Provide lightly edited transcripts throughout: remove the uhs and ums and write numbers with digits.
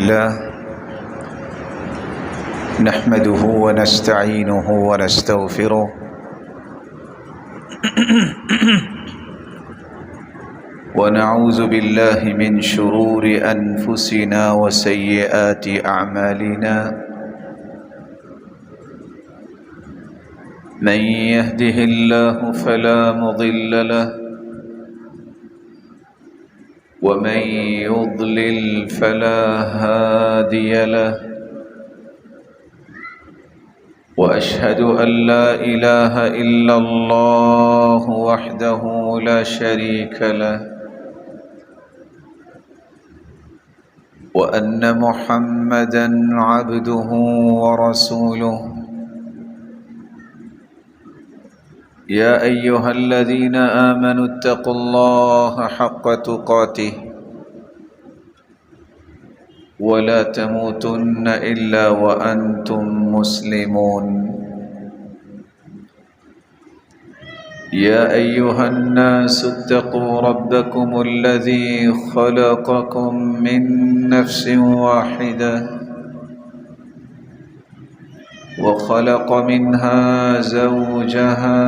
لله نحمده ونستعينه ونستغفره ونعوذ بالله من شرور أنفسنا وسيئات أعمالنا من يهده الله فلا مضل له ومن يضلل فلا هادي له وأشهد أن لا إله إلا الله وحده لا شريك له وأن محمدًا عبده ورسوله يا أيها الذين آمنوا اتقوا الله حق تقاته ولا تموتن إلا وأنتم مسلمون يا أيها الناس اتقوا ربكم الذي خلقكم من نفس واحدة وخلق منها زوجها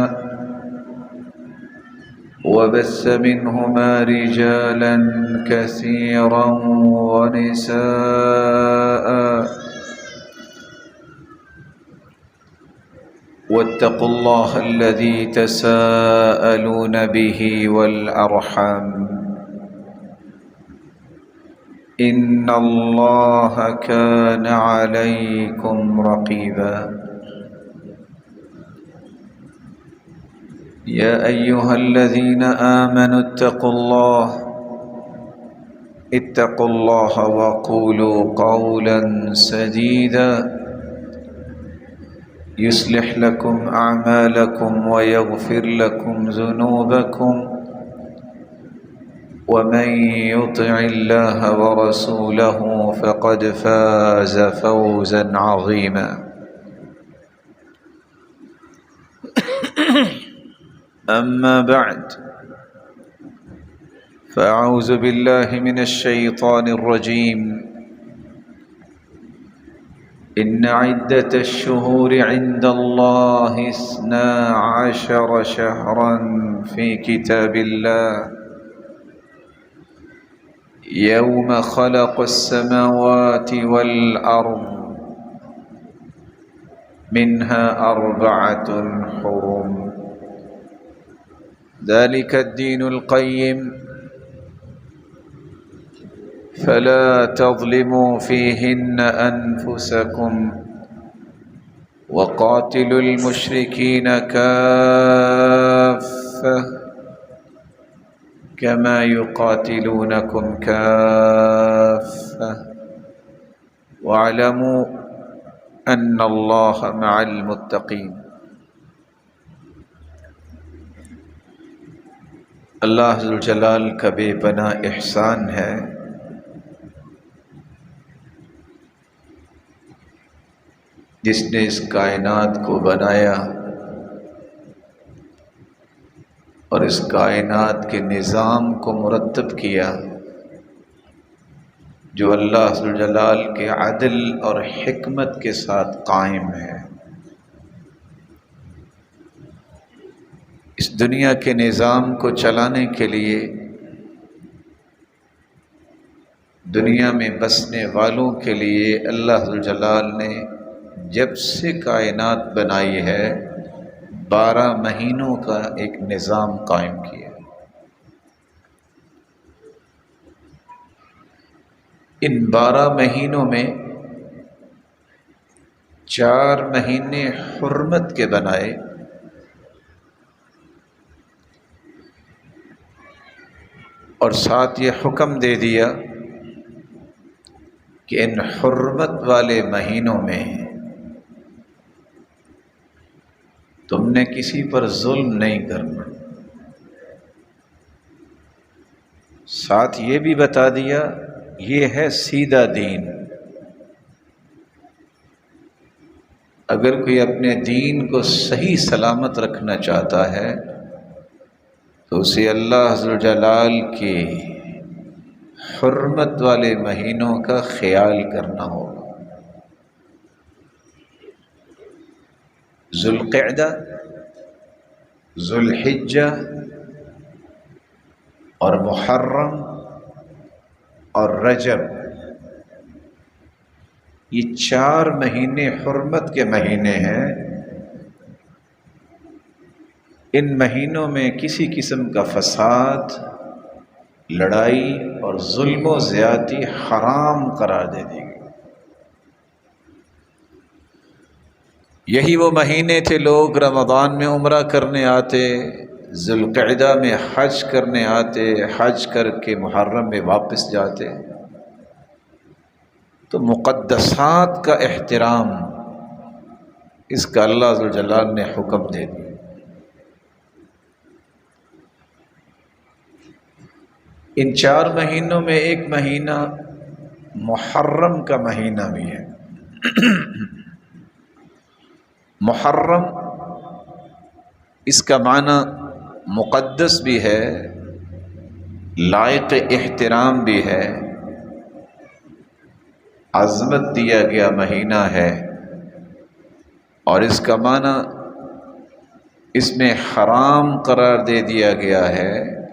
وبث منهما رجالا كثيرا ونساء واتقوا الله الذي تساءلون به والأرحام إن الله كان عليكم رقيبا يا أيها الذين آمنوا اتقوا الله وقولوا قولا سديدا يصلح لكم أعمالكم ويغفر لكم ذنوبكم ومن يطع الله ورسوله فقد فاز فوزا عظيما أما بعد فأعوذ بالله من الشيطان الرجيم إن عدة الشهور عند الله 12 شهرا في كتاب الله يوم خلق السماوات والأرض منها 4 حرم ذلك الدين القيم فلا تظلموا فيهن أنفسكم وقاتلوا المشركين كافة كما يقاتلونكم كافة واعلموا أن الله مع المتقين اللہ ذوالجلال کا بے پناہ احسان ہے جس نے اس کائنات کو بنایا اور اس کائنات کے نظام کو مرتب کیا جو اللہ ذوالجلال کے عدل اور حکمت کے ساتھ قائم ہے۔ اس دنیا کے نظام کو چلانے کے لیے دنیا میں بسنے والوں کے لیے اللہ ذوالجلال نے جب سے کائنات بنائی ہے 12 مہینوں کا ایک نظام قائم کیا۔ ان 12 مہینوں میں 4 مہینے حرمت کے بنائے اور ساتھ یہ حکم دے دیا کہ ان حرمت والے مہینوں میں تم نے کسی پر ظلم نہیں کرنا، ساتھ یہ بھی بتا دیا یہ ہے سیدھا دین۔ اگر کوئی اپنے دین کو صحیح سلامت رکھنا چاہتا ہے تو اسے اللہ ذوالجلال کے حرمت والے مہینوں کا خیال کرنا ہوگا۔ ذوالقعدہ، ذوالحجہ اور محرم اور رجب، یہ 4 مہینے حرمت کے مہینے ہیں۔ ان مہینوں میں کسی قسم کا فساد، لڑائی اور ظلم و زیادتی حرام قرار دے دی گئی۔ یہی وہ مہینے تھے لوگ رمضان میں عمرہ کرنے آتے، ذوالقعدہ میں حج کرنے آتے، حج کر کے محرم میں واپس جاتے۔ تو مقدسات کا احترام اس کا اللہ ذوالجلال نے حکم دے دیا۔ ان 4 مہینوں میں ایک مہینہ محرم کا مہینہ بھی ہے۔ محرم اس کا معنی مقدس بھی ہے، لائق احترام بھی ہے، عظمت دیا گیا مہینہ ہے، اور اس کا معنی اس میں حرام قرار دے دیا گیا ہے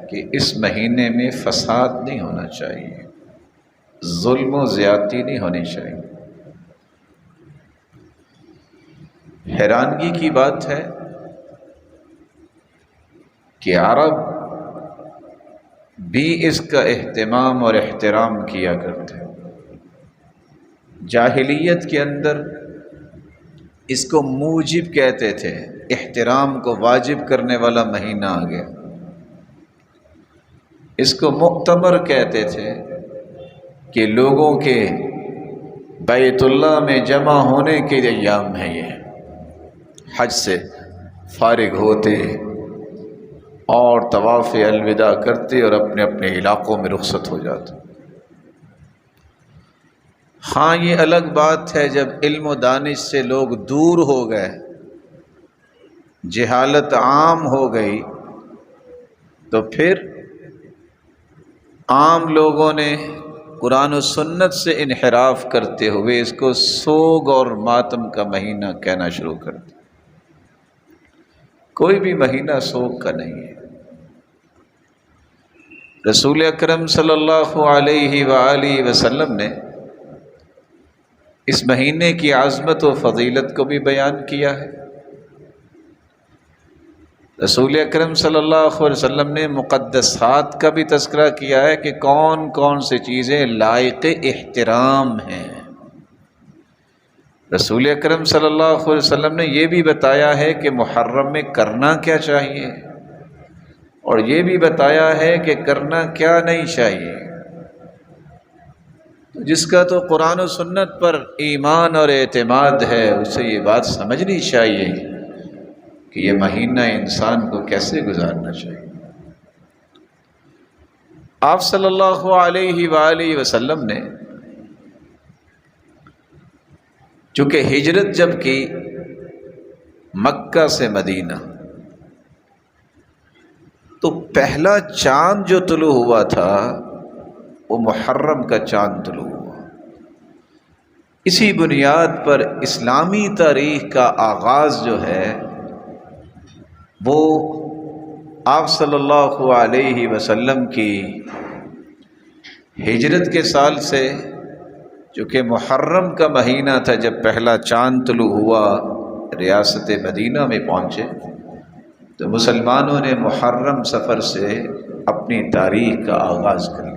کہ اس مہینے میں فساد نہیں ہونا چاہیے، ظلم و زیادتی نہیں ہونی چاہیے۔ حیرانگی کی بات ہے کہ عرب بھی اس کا اہتمام اور احترام کیا کرتے۔ جاہلیت کے اندر اس کو موجب کہتے تھے، احترام کو واجب کرنے والا مہینہ آ گیا۔ اس کو مؤتمر کہتے تھے کہ لوگوں کے بیت اللہ میں جمع ہونے کے ایام ہیں، یہ حج سے فارغ ہوتے اور طواف الوداع کرتے اور اپنے اپنے علاقوں میں رخصت ہو جاتے۔ ہاں یہ الگ بات ہے جب علم و دانش سے لوگ دور ہو گئے، جہالت عام ہو گئی، تو پھر عام لوگوں نے قرآن و سنت سے انحراف کرتے ہوئے اس کو سوگ اور ماتم کا مہینہ کہنا شروع کر دیا۔ کوئی بھی مہینہ سوگ کا نہیں ہے۔ رسول اکرم صلی اللہ علیہ وآلہ وسلم نے اس مہینے کی عظمت و فضیلت کو بھی بیان کیا ہے۔ رسول اکرم صلی اللہ علیہ وسلم نے مقدسات کا بھی تذکرہ کیا ہے کہ کون کون سی چیزیں لائق احترام ہیں۔ رسول اکرم صلی اللہ علیہ وسلم نے یہ بھی بتایا ہے کہ محرم میں کرنا کیا چاہیے، اور یہ بھی بتایا ہے کہ کرنا کیا نہیں چاہیے۔ جس کا تو قرآن و سنت پر ایمان اور اعتماد ہے، اسے یہ بات سمجھنی چاہیے کہ یہ مہینہ انسان کو کیسے گزارنا چاہیے۔ آپ صلی اللہ علیہ وآلہ وسلم نے چونکہ ہجرت جب کی مکہ سے مدینہ، تو پہلا چاند جو طلوع ہوا تھا وہ محرم کا چاند طلوع ہوا۔ اسی بنیاد پر اسلامی تاریخ کا آغاز جو ہے وہ آپ صلی اللہ علیہ وسلم کی ہجرت کے سال سے، چونکہ محرم کا مہینہ تھا جب پہلا چاند طلوع ہوا، ریاست مدینہ میں پہنچے، تو مسلمانوں نے محرم سفر سے اپنی تاریخ کا آغاز کر لیا۔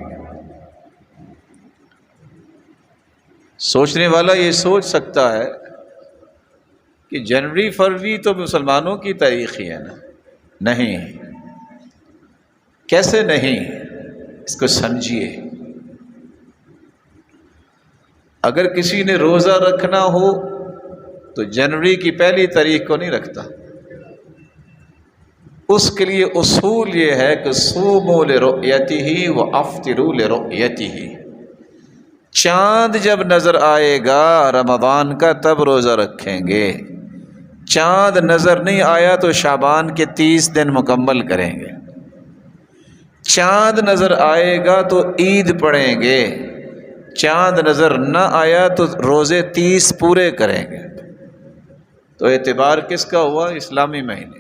سوچنے والا یہ سوچ سکتا ہے کہ جنوری فروری تو مسلمانوں کی تاریخ ہی ہے نا؟ نہیں، کیسے نہیں؟ اس کو سمجھیے۔ اگر کسی نے روزہ رکھنا ہو تو جنوری کی پہلی تاریخ کو نہیں رکھتا، اس کے لیے اصول یہ ہے کہ صوموا لرؤیتہ وافطروا لرؤیتہ، چاند جب نظر آئے گا رمضان کا تب روزہ رکھیں گے، چاند نظر نہیں آیا تو شعبان کے 30 دن مکمل کریں گے، چاند نظر آئے گا تو عید پڑھیں گے، چاند نظر نہ آیا تو روزے 30 پورے کریں گے۔ تو اعتبار کس کا ہوا؟ اسلامی مہینے۔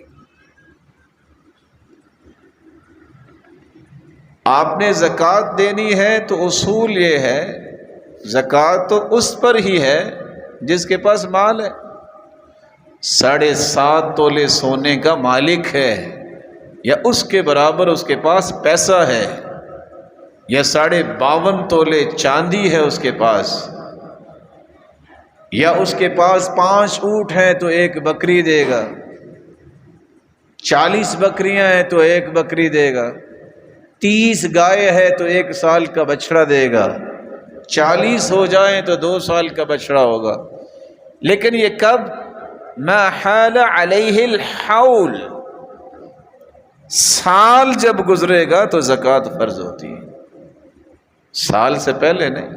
آپ نے زکوٰۃ دینی ہے تو اصول یہ ہے، زکوٰۃ تو اس پر ہی ہے جس کے پاس مال ہے۔ 7.5 تولے سونے کا مالک ہے، یا اس کے برابر اس کے پاس پیسہ ہے، یا 52.5 تولے چاندی ہے اس کے پاس، یا اس کے پاس 5 اونٹ ہیں تو 1 بکری دے گا، 40 بکریاں ہیں تو 1 بکری دے گا، 30 گائے ہے تو 1 سال کا بچڑا دے گا، 40 ہو جائیں تو 2 سال کا بچڑا ہوگا۔ لیکن یہ کب؟ ما حال علیہ الحول، سال جب گزرے گا تو زکوٰۃ فرض ہوتی ہے، سال سے پہلے نہیں۔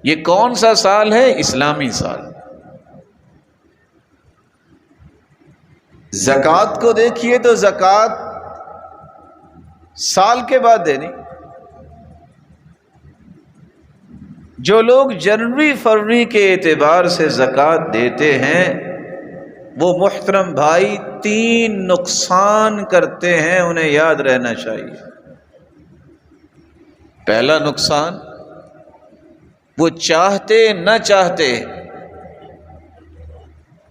یہ کون سا سال ہے؟ اسلامی سال۔ زکوٰۃ کو دیکھیے تو زکوٰۃ سال کے بعد دینی۔ جو لوگ جنوری فروری کے اعتبار سے زکوٰۃ دیتے ہیں وہ محترم بھائی 3 نقصان کرتے ہیں، انہیں یاد رہنا چاہیے۔ پہلا نقصان، وہ چاہتے نہ چاہتے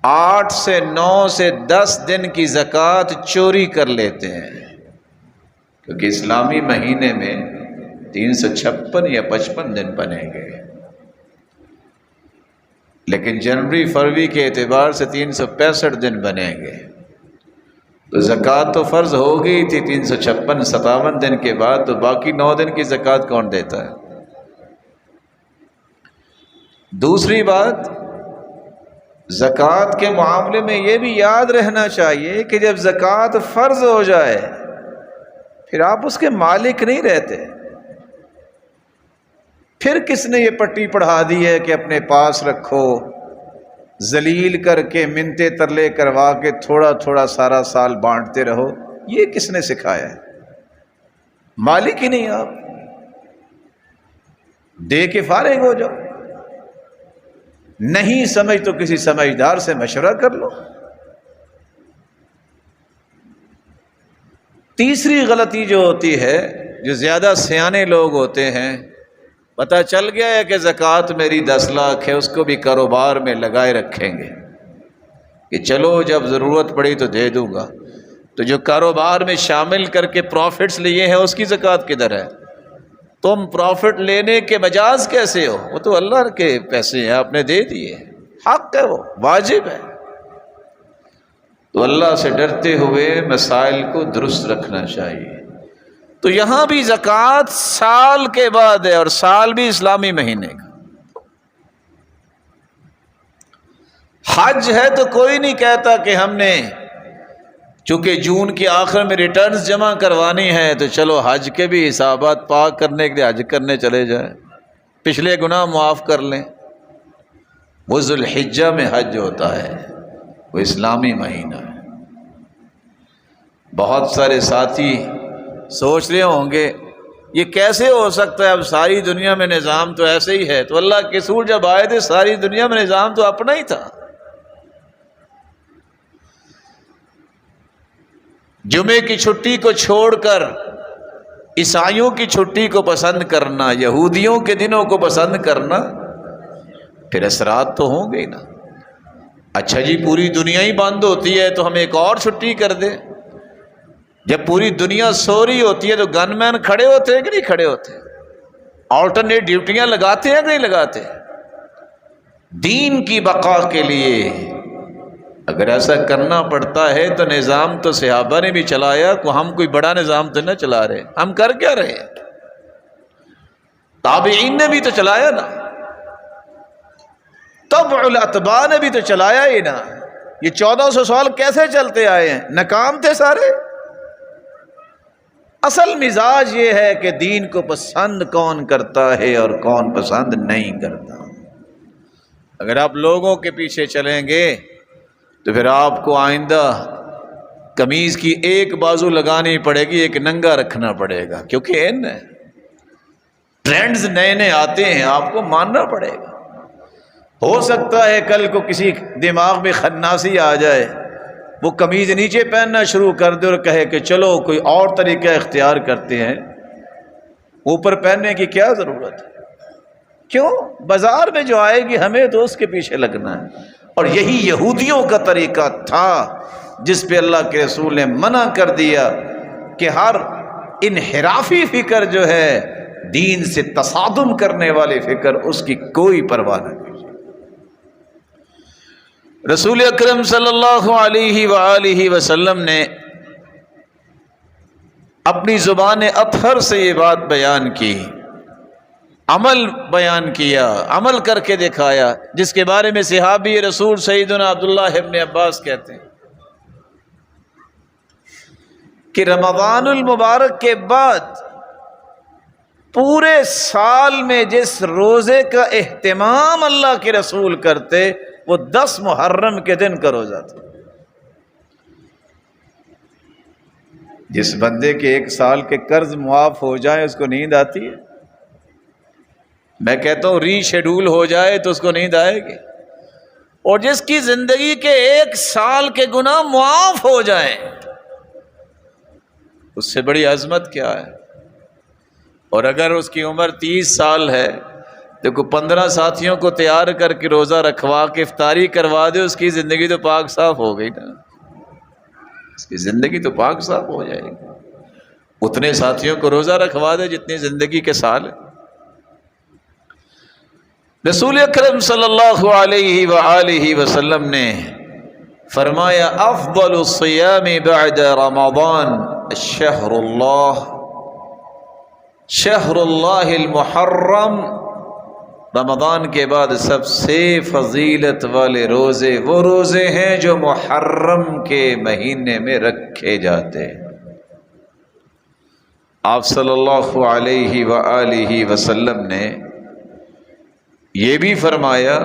8 سے 9 سے 10 دن کی زکوٰۃ چوری کر لیتے ہیں، کیونکہ اسلامی مہینے میں 356 یا 55 دن بنیں گے، لیکن جنوری فروری کے اعتبار سے 365 دن بنیں گے۔ تو زکوٰۃ تو فرض ہو گئی تھی 356 57 دن کے بعد، تو باقی 9 دن کی زکوٰۃ کون دیتا ہے؟ دوسری بات، زکوٰۃ کے معاملے میں یہ بھی یاد رہنا چاہیے کہ جب زکوٰۃ فرض ہو جائے پھر آپ اس کے مالک نہیں رہتے۔ پھر کس نے یہ پٹی پڑھا دی ہے کہ اپنے پاس رکھو، ذلیل کر کے منتے ترلے کروا کے تھوڑا تھوڑا سارا سال بانٹتے رہو؟ یہ کس نے سکھایا ہے؟ مالک ہی نہیں آپ، دے کے فارغ ہو جاؤ۔ نہیں سمجھ تو کسی سمجھدار سے مشورہ کر لو۔ تیسری غلطی جو ہوتی ہے، جو زیادہ سیانے لوگ ہوتے ہیں، پتہ چل گیا ہے کہ زکوٰۃ میری 10 لاکھ ہے، اس کو بھی کاروبار میں لگائے رکھیں گے کہ چلو جب ضرورت پڑی تو دے دوں گا۔ تو جو کاروبار میں شامل کر کے پروفٹس لیے ہیں اس کی زکوٰۃ کدھر ہے؟ تم پروفٹ لینے کے مجاز کیسے ہو؟ وہ تو اللہ کے پیسے ہیں، آپ نے دے دیے، حق ہے، وہ واجب ہے۔ تو اللہ سے ڈرتے ہوئے مسائل کو درست رکھنا چاہیے۔ تو یہاں بھی زکوٰۃ سال کے بعد ہے، اور سال بھی اسلامی مہینے کا۔ حج ہے تو کوئی نہیں کہتا کہ ہم نے چونکہ جون کے آخر میں ریٹرنز جمع کروانی ہے تو چلو حج کے بھی حسابات پاک کرنے کے لیے حج کرنے چلے جائیں، پچھلے گناہ معاف کر لیں۔ وہ ذوالحجہ میں حج ہوتا ہے، وہ اسلامی مہینہ ہے۔ بہت سارے ساتھی سوچ رہے ہوں گے یہ کیسے ہو سکتا ہے، اب ساری دنیا میں نظام تو ایسے ہی ہے۔ تو اللہ کے رسول جب آئے تھے ساری دنیا میں نظام تو اپنا ہی تھا۔ جمعے کی چھٹی کو چھوڑ کر عیسائیوں کی چھٹی کو پسند کرنا، یہودیوں کے دنوں کو پسند کرنا، پھر اثرات تو ہوں گے نا۔ اچھا جی، پوری دنیا ہی بند ہوتی ہے تو ہم ایک اور چھٹی کر دیں۔ جب پوری دنیا سو رہی ہوتی ہے تو گن مین کھڑے ہوتے ہیں کہ نہیں کھڑے ہوتے؟ آلٹرنیٹ ڈیوٹیاں لگاتے ہیں کہ نہیں لگاتے؟ دین کی بقا کے لیے اگر ایسا کرنا پڑتا ہے تو نظام تو صحابہ نے بھی چلایا، ہم کوئی بڑا نظام تو نہ چلا رہے، ہم کر کیا رہے ہیں؟ تابعین نے بھی تو چلایا نا، تبع الاتباع نے بھی تو چلایا ہی نا۔ یہ 1400 سال کیسے چلتے آئے ہیں؟ ناکام تھے سارے۔ اصل مزاج یہ ہے کہ دین کو پسند کون کرتا ہے اور کون پسند نہیں کرتا۔ اگر آپ لوگوں کے پیچھے چلیں گے تو پھر آپ کو آئندہ قمیض کی ایک بازو لگانی پڑے گی، ایک ننگا رکھنا پڑے گا، کیونکہ ٹرینڈز نئے نئے آتے ہیں، آپ کو ماننا پڑے گا۔ ہو سکتا ہے کل کو کسی دماغ میں خناسی آ جائے، وہ قمیض نیچے پہننا شروع کر دے اور کہے کہ چلو کوئی اور طریقہ اختیار کرتے ہیں، اوپر پہننے کی کیا ضرورت ہے؟ کیوں؟ بازار میں جو آئے گی ہمیں تو اس کے پیچھے لگنا ہے۔ اور یہی یہودیوں کا طریقہ تھا جس پہ اللہ کے رسول نے منع کر دیا کہ ہر انحرافی فکر جو ہے، دین سے تصادم کرنے والی فکر، اس کی کوئی پرواہ نہ کیجیے۔ رسول اکرم صلی اللہ علیہ وآلہ وسلم نے اپنی زبان اطہر سے یہ بات بیان کی، عمل بیان کیا، عمل کر کے دکھایا، جس کے بارے میں صحابی رسول سیدنا عبداللہ ابن عباس کہتے ہیں کہ رمضان المبارک کے بعد پورے سال میں جس روزے کا اہتمام اللہ کے رسول کرتے، وہ 10 محرم کے دن کا روزہ تھا۔ جس بندے کے 1 سال کے قرض معاف ہو جائے اس کو نیند آتی ہے؟ میں کہتا ہوں ری شیڈول ہو جائے تو اس کو نیند آئے گی۔ اور جس کی زندگی کے 1 سال کے گناہ معاف ہو جائیں، اس سے بڑی عظمت کیا ہے؟ اور اگر اس کی عمر 30 سال ہے تو کوئی 15 ساتھیوں کو تیار کر کے روزہ رکھوا کے افطاری کروا دے، اس کی زندگی تو پاک صاف ہو گئی نا، اس کی زندگی تو پاک صاف ہو جائے گی۔ اتنے ساتھیوں کو روزہ رکھوا دے جتنی زندگی کے سال ہے۔ رسول اکرم صلی اللہ علیہ وآلہ وسلم نے فرمایا افضل الصیام بعد رمضان شہر اللہ المحرم، رمضان کے بعد سب سے فضیلت والے روزے وہ روزے ہیں جو محرم کے مہینے میں رکھے جاتے ہیں۔ آپ صلی اللہ علیہ وآلہ وسلم نے یہ بھی فرمایا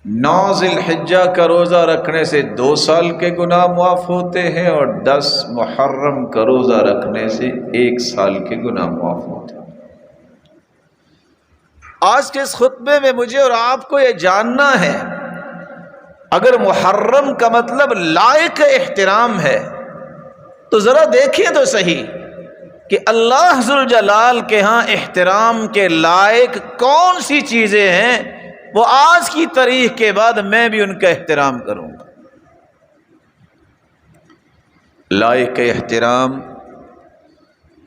9 ذی الحجہ کا روزہ رکھنے سے 2 سال کے گناہ معاف ہوتے ہیں، اور 10 محرم کا روزہ رکھنے سے 1 سال کے گناہ معاف ہوتے ہیں۔ آج کے اس خطبے میں مجھے اور آپ کو یہ جاننا ہے، اگر محرم کا مطلب لائق احترام ہے تو ذرا دیکھیں تو صحیح کہ اللہ ذوالجلال کے ہاں احترام کے لائق کون سی چیزیں ہیں، وہ آج کی تاریخ کے بعد میں بھی ان کا احترام کروں گا۔ لائق احترام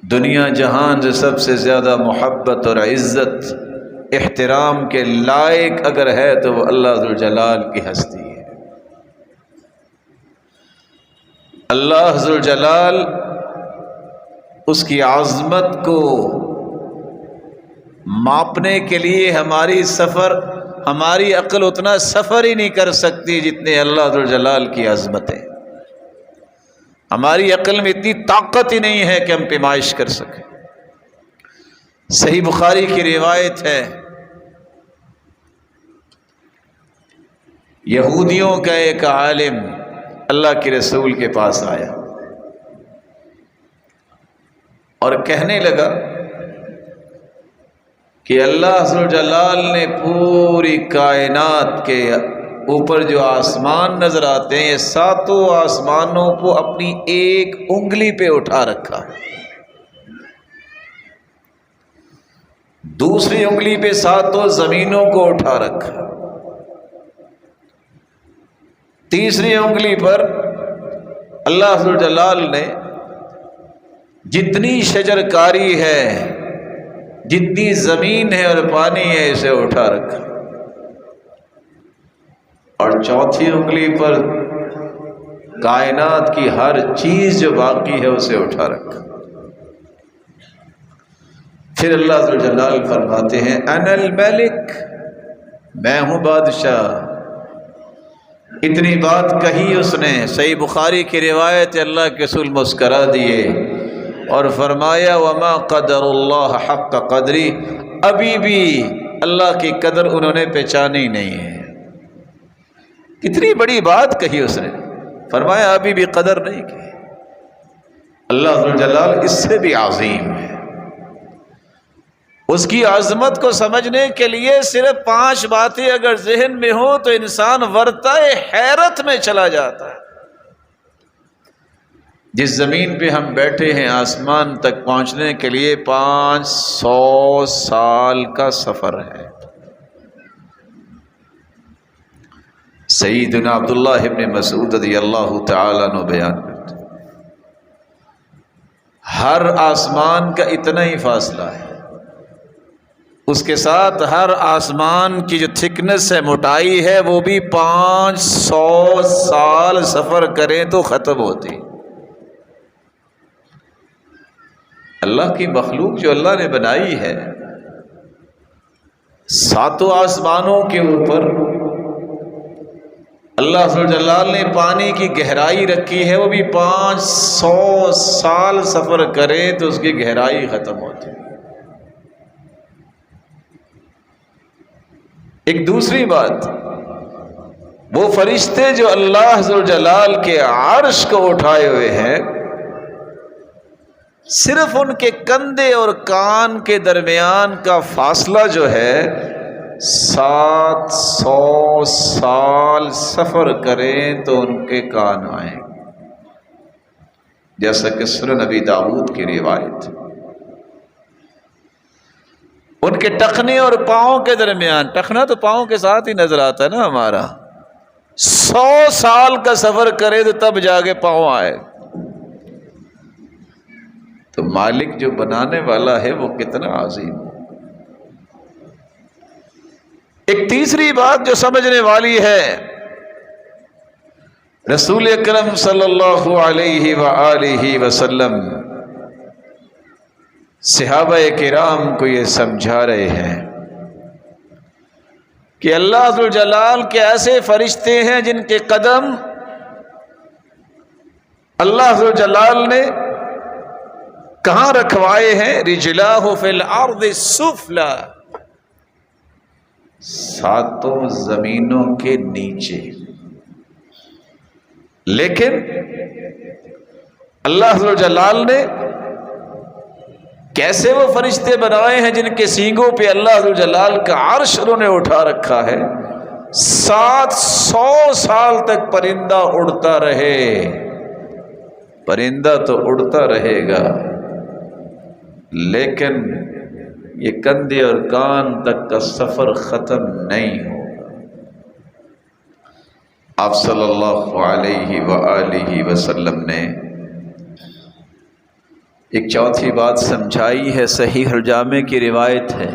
دنیا جہان سے سب سے زیادہ محبت اور عزت احترام کے لائق اگر ہے تو وہ اللہ ذوالجلال کی ہستی ہے۔ اللہ ذوالجلال اس کی عظمت کو ماپنے کے لیے ہماری عقل اتنا سفر ہی نہیں کر سکتی جتنے اللہ ذوالجلال کی عظمت ہے۔ ہماری عقل میں اتنی طاقت ہی نہیں ہے کہ ہم پیمائش کر سکیں۔ صحیح بخاری کی روایت ہے، یہودیوں کا ایک عالم اللہ کے رسول کے پاس آیا اور کہنے لگا کہ اللہ ذوالجلال نے پوری کائنات کے اوپر جو آسمان نظر آتے ہیں، یہ 7 آسمانوں کو اپنی ایک انگلی پہ اٹھا رکھا، دوسری انگلی پہ 7 زمینوں کو اٹھا رکھا، تیسری انگلی پر اللہ ذوالجلال نے جتنی شجر کاری ہے، جتنی زمین ہے اور پانی ہے، اسے اٹھا رکھا، اور چوتھی انگلی پر کائنات کی ہر چیز جو باقی ہے اسے اٹھا رکھا۔ پھر اللہ ذوالجلال فرماتے ہیں انا الملک، میں ہوں بادشاہ۔ اتنی بات کہی اس نے، صحیح بخاری کی روایت، اللہ کے رسول مسکرا دیے اور فرمایا وما قدر اللہ حق قدری، ابھی بھی اللہ کی قدر انہوں نے پہچانی نہیں ہے۔ کتنی بڑی بات کہی اس نے، فرمایا ابھی بھی قدر نہیں کی۔ اللہ ذوالجلال اس سے بھی عظیم ہے۔ اس کی عظمت کو سمجھنے کے لیے صرف 5 باتیں اگر ذہن میں ہوں تو انسان ورطۂ حیرت میں چلا جاتا ہے۔ جس زمین پہ ہم بیٹھے ہیں آسمان تک پہنچنے کے لیے 500 سال کا سفر ہے۔ سیدنا عبداللہ ابن مسعود رضی اللہ تعالیٰ عنہ بیان کرتے ہیں، ہر آسمان کا اتنا ہی فاصلہ ہے، اس کے ساتھ ہر آسمان کی جو تھکنس ہے، موٹائی ہے، وہ بھی 500 سال سفر کریں تو ختم ہوتی۔ اللہ کی مخلوق جو اللہ نے بنائی ہے، 7 آسمانوں کے اوپر اللہ ذوالجلال نے پانی کی گہرائی رکھی ہے، وہ بھی 500 سال سفر کرے تو اس کی گہرائی ختم ہوتی۔ ایک دوسری بات، وہ فرشتے جو اللہ ذوالجلال کے عرش کو اٹھائے ہوئے ہیں، صرف ان کے کندھے اور کان کے درمیان کا فاصلہ جو ہے 700 سال سفر کریں تو ان کے کان آئیں، جیسا کہ سنن نبی داؤد کی روایت۔ ان کے ٹخنے اور پاؤں کے درمیان، ٹخنا تو پاؤں کے ساتھ ہی نظر آتا ہے نا ہمارا، 100 سال کا سفر کرے تو تب جا کے پاؤں آئے۔ تو مالک جو بنانے والا ہے وہ کتنا عظیم ہے۔ ایک تیسری بات جو سمجھنے والی ہے، رسول اکرم صلی اللہ علیہ وآلہ وسلم صحابہ کرام کو یہ سمجھا رہے ہیں کہ اللہ ذوالجلال کے ایسے فرشتے ہیں جن کے قدم اللہ ذوالجلال نے کہاں رکھوائے ہیں؟ رجلاہ فی الارض السفلی، 7 زمینوں کے نیچے۔ لیکن اللہ ذوالجلال نے کیسے وہ فرشتے بنائے ہیں جن کے سینگوں پہ اللہ ذوالجلال کا عرش انہوں نے اٹھا رکھا ہے، 700 سال تک پرندہ اڑتا رہے۔ پرندہ تو اڑتا رہے گا لیکن یہ کندھے اور کان تک کا سفر ختم نہیں ہوگا۔ آپ صلی اللہ علیہ وآلہ وسلم نے ایک چوتھی بات سمجھائی ہے، صحیح الجامع کی روایت ہے۔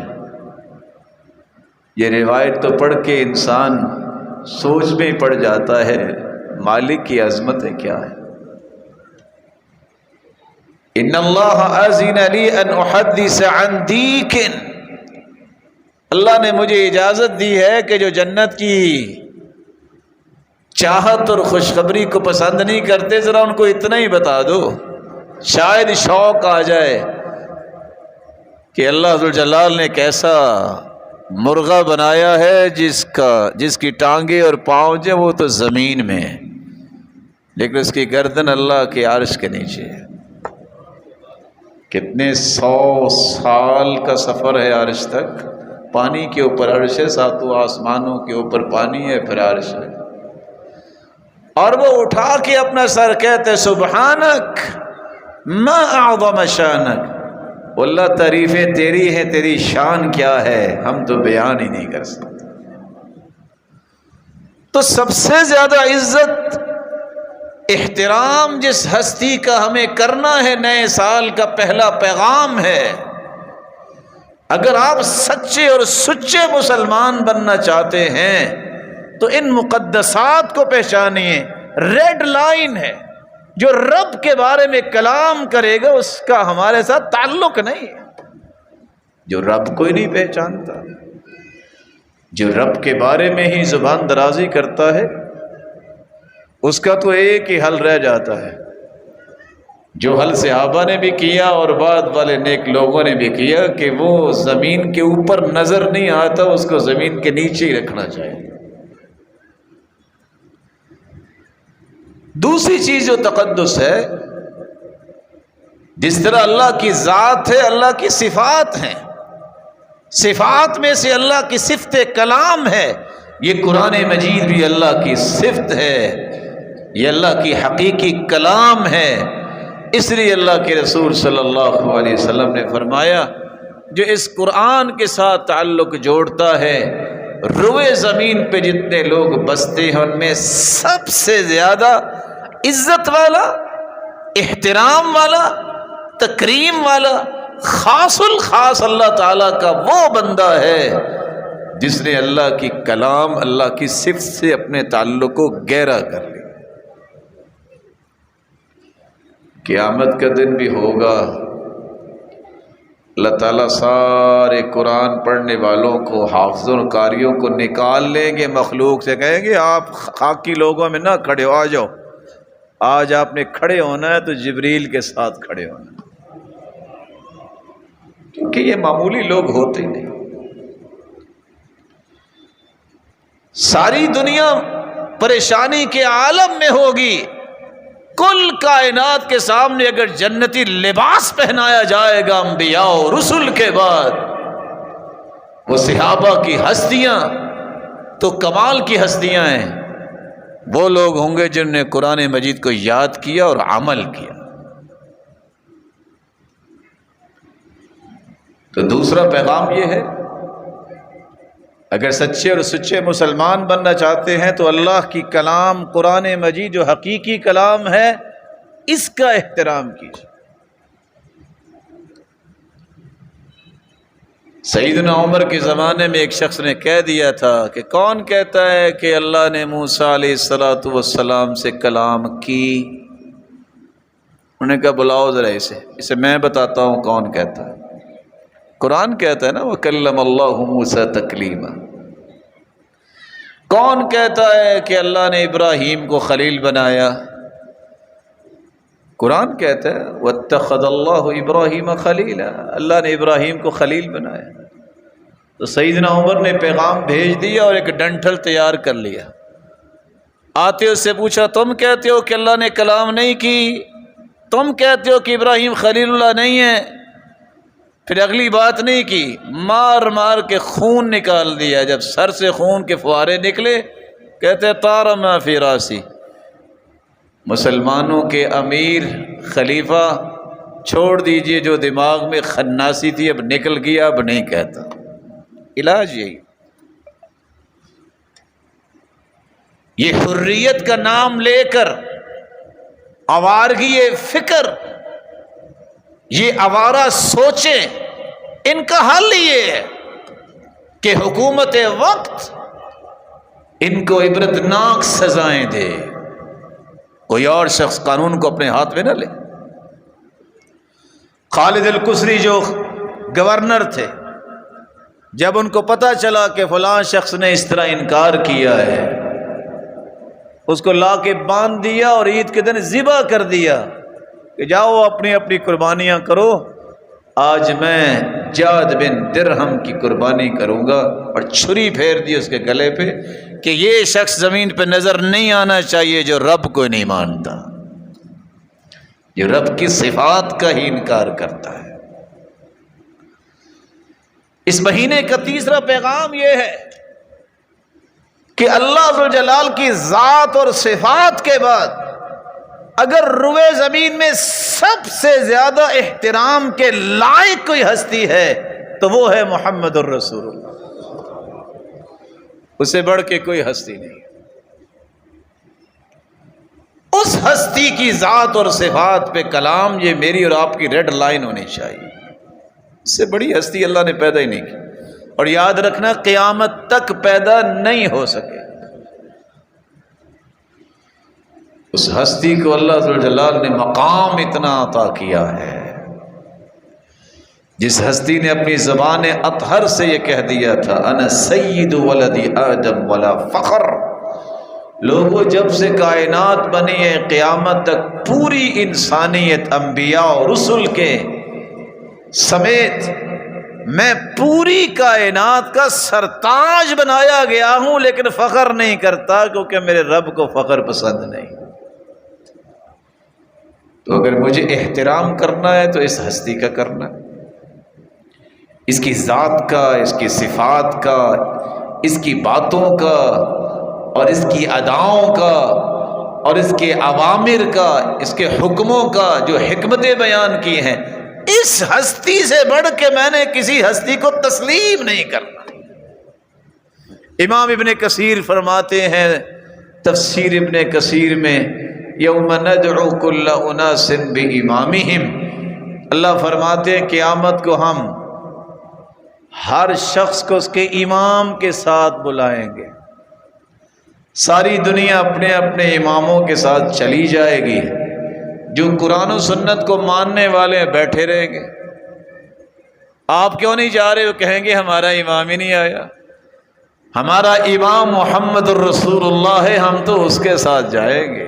یہ روایت تو پڑھ کے انسان سوچ میں پڑ جاتا ہے مالک کی عظمتیں کیا ہے۔ ان اللہ اذن لی ان احدث عن دیک، اللہ نے مجھے اجازت دی ہے کہ جو جنت کی چاہت اور خوشخبری کو پسند نہیں کرتے، ذرا ان کو اتنا ہی بتا دو، شاید شوق آ جائے کہ اللہ ذوالجلال نے کیسا مرغہ بنایا ہے جس کی ٹانگیں اور پاؤں جو وہ تو زمین میں ہے لیکن اس کی گردن اللہ کے عرش کے نیچے ہے۔ کتنے 100 سال کا سفر ہے عرش تک، پانی کے اوپر عرش ہے، 7 آسمانوں کے اوپر پانی ہے، پھر عرش ہے، اور وہ اٹھا کے اپنا سر کہتے سبحانک ما اعظم شانک، اللہ تعریفیں تیری ہیں، تیری شان کیا ہے، ہم تو بیان ہی نہیں کر سکتے۔ تو سب سے زیادہ عزت احترام جس ہستی کا ہمیں کرنا ہے، نئے سال کا پہلا پیغام ہے، اگر آپ سچے اور سچے مسلمان بننا چاہتے ہیں تو ان مقدسات کو پہچانیے۔ ریڈ لائن ہے، جو رب کے بارے میں کلام کرے گا اس کا ہمارے ساتھ تعلق نہیں ہے۔ جو رب کو ہی نہیں پہچانتا، جو رب کے بارے میں ہی زبان درازی کرتا ہے، اس کا تو ایک ہی حل رہ جاتا ہے، جو حل صحابہ نے بھی کیا اور بعد والے نیک لوگوں نے بھی کیا، کہ وہ زمین کے اوپر نظر نہیں آتا، اس کو زمین کے نیچے ہی رکھنا چاہیے۔ دوسری چیز جو تقدس ہے، جس طرح اللہ کی ذات ہے، اللہ کی صفات ہیں، صفات میں سے اللہ کی صفت کلام ہے، یہ قرآن مجید بھی اللہ کی صفت ہے، یہ اللہ کی حقیقی کلام ہے۔ اس لیے اللہ کے رسول صلی اللہ علیہ وسلم نے فرمایا جو اس قرآن کے ساتھ تعلق جوڑتا ہے، روئے زمین پہ جتنے لوگ بستے ہیں ان میں سب سے زیادہ عزت والا، احترام والا، تکریم والا، خاص الخاص اللہ تعالیٰ کا وہ بندہ ہے جس نے اللہ کی کلام، اللہ کی صفت سے اپنے تعلق کو گہرا کر لیا۔ قیامت کا دن بھی ہوگا، اللہ تعالیٰ سارے قرآن پڑھنے والوں کو، حافظوں اور قاریوں کو نکال لیں گے، مخلوق سے کہیں گے آپ خاکی لوگوں میں نہ کھڑے ہو، آ جاؤ، آج آپ نے کھڑے ہونا ہے تو جبریل کے ساتھ کھڑے ہونا ہے، کیونکہ یہ معمولی لوگ ہوتے ہی نہیں۔ ساری دنیا پریشانی کے عالم میں ہوگی، کل کائنات کے سامنے اگر جنتی لباس پہنایا جائے گا انبیاء و رسل کے بعد، وہ صحابہ کی ہستیاں تو کمال کی ہستیاں ہیں، وہ لوگ ہوں گے جنہوں نے قرآن مجید کو یاد کیا اور عمل کیا۔ تو دوسرا پیغام یہ ہے، اگر سچے اور سچے مسلمان بننا چاہتے ہیں تو اللہ کی کلام قرآن مجید جو حقیقی کلام ہے اس کا احترام کیجیے۔ سیدنا عمر کے زمانے میں ایک شخص نے کہہ دیا تھا کہ کون کہتا ہے کہ اللہ نے موسیٰ علیہ السلام سے کلام کی؟ انہوں نے کہا بلاؤ ذرا اسے میں بتاتا ہوں کون کہتا ہے۔ قرآن کہتا ہے نا وَكَلَّمَ اللَّهُ مُوسَىٰ تَكْلِيمًا۔ کون کہتا ہے کہ اللہ نے ابراہیم کو خلیل بنایا؟ قرآن کہتا ہے وَاتَّخَذَ اللَّهُ إِبْرَاهِيمَ خَلِيلًا، اللہ نے ابراہیم کو خلیل بنایا۔ تو سیدنا عمر نے پیغام بھیج دیا اور ایک ڈنٹل تیار کر لیا، آتے اس سے پوچھا تم کہتے ہو کہ اللہ نے کلام نہیں کی، تم کہتے ہو کہ ابراہیم خلیل اللہ نہیں ہے؟ پھر اگلی بات نہیں کی، مار مار کے خون نکال دیا۔ جب سر سے خون کے فوارے نکلے کہتے طار ما فی راسی، مسلمانوں کے امیر خلیفہ چھوڑ دیجئے، جو دماغ میں خناسی تھی اب نکل گیا، اب نہیں کہتا۔ علاج یہی، یہ حریت کا نام لے کر آوارگی فکر، یہ آوارہ سوچیں، ان کا حل یہ ہے کہ حکومت وقت ان کو عبرتناک سزائیں دے، کوئی اور شخص قانون کو اپنے ہاتھ میں نہ لے۔ خالد القسری جو گورنر تھے، جب ان کو پتہ چلا کہ فلاں شخص نے اس طرح انکار کیا ہے، اس کو لا کے باندھ دیا اور عید کے دن ذبح کر دیا کہ جاؤ اپنی اپنی قربانیاں کرو، آج میں جاد بن درہم کی قربانی کروں گا، اور چھری پھیر دی اس کے گلے پہ کہ یہ شخص زمین پہ نظر نہیں آنا چاہیے جو رب کو نہیں مانتا، جو رب کی صفات کا ہی انکار کرتا ہے۔ اس مہینے کا تیسرا پیغام یہ ہے کہ اللہ ذوالجلال کی ذات اور صفات کے بعد اگر روئے زمین میں سب سے زیادہ احترام کے لائق کوئی ہستی ہے تو وہ ہے محمد الرسول اللہ، اس سے بڑھ کے کوئی ہستی نہیں۔ اس ہستی کی ذات اور صفات پہ کلام، یہ میری اور آپ کی ریڈ لائن ہونی چاہیے۔ اس سے بڑی ہستی اللہ نے پیدا ہی نہیں کی، اور یاد رکھنا قیامت تک پیدا نہیں ہو سکے۔ اس ہستی کو اللہ ذوالجلال نے مقام اتنا عطا کیا ہے، جس ہستی نے اپنی زبان اطہر سے یہ کہہ دیا تھا انا سید ولد آدم ولا فخر۔ لوگوں جب سے کائنات بنی ہے قیامت تک پوری انسانیت انبیاء اور رسل کے سمیت میں پوری کائنات کا سرتاج بنایا گیا ہوں، لیکن فخر نہیں کرتا کیونکہ میرے رب کو فخر پسند نہیں۔ تو اگر مجھے احترام کرنا ہے تو اس ہستی کا کرنا، اس کی ذات کا، اس کی صفات کا، اس کی باتوں کا اور اس کی اداؤں کا اور اس کے اوامر کا، اس کے حکموں کا جو حکمتیں بیان کی ہیں، اس ہستی سے بڑھ کے میں نے کسی ہستی کو تسلیم نہیں کرنا۔ امام ابن کثیر فرماتے ہیں تفسیر ابن کثیر میں، یوم ندعو کل اناس بامامہم، اللہ فرماتے ہیں قیامت کو ہم ہر شخص کو اس کے امام کے ساتھ بلائیں گے، ساری دنیا اپنے اپنے اماموں کے ساتھ چلی جائے گی، جو قرآن و سنت کو ماننے والے بیٹھے رہیں گے۔ آپ کیوں نہیں جا رہے؟ وہ کہیں گے ہمارا امام ہی نہیں آیا، ہمارا امام محمد الرسول اللہ ہے، ہم تو اس کے ساتھ جائیں گے۔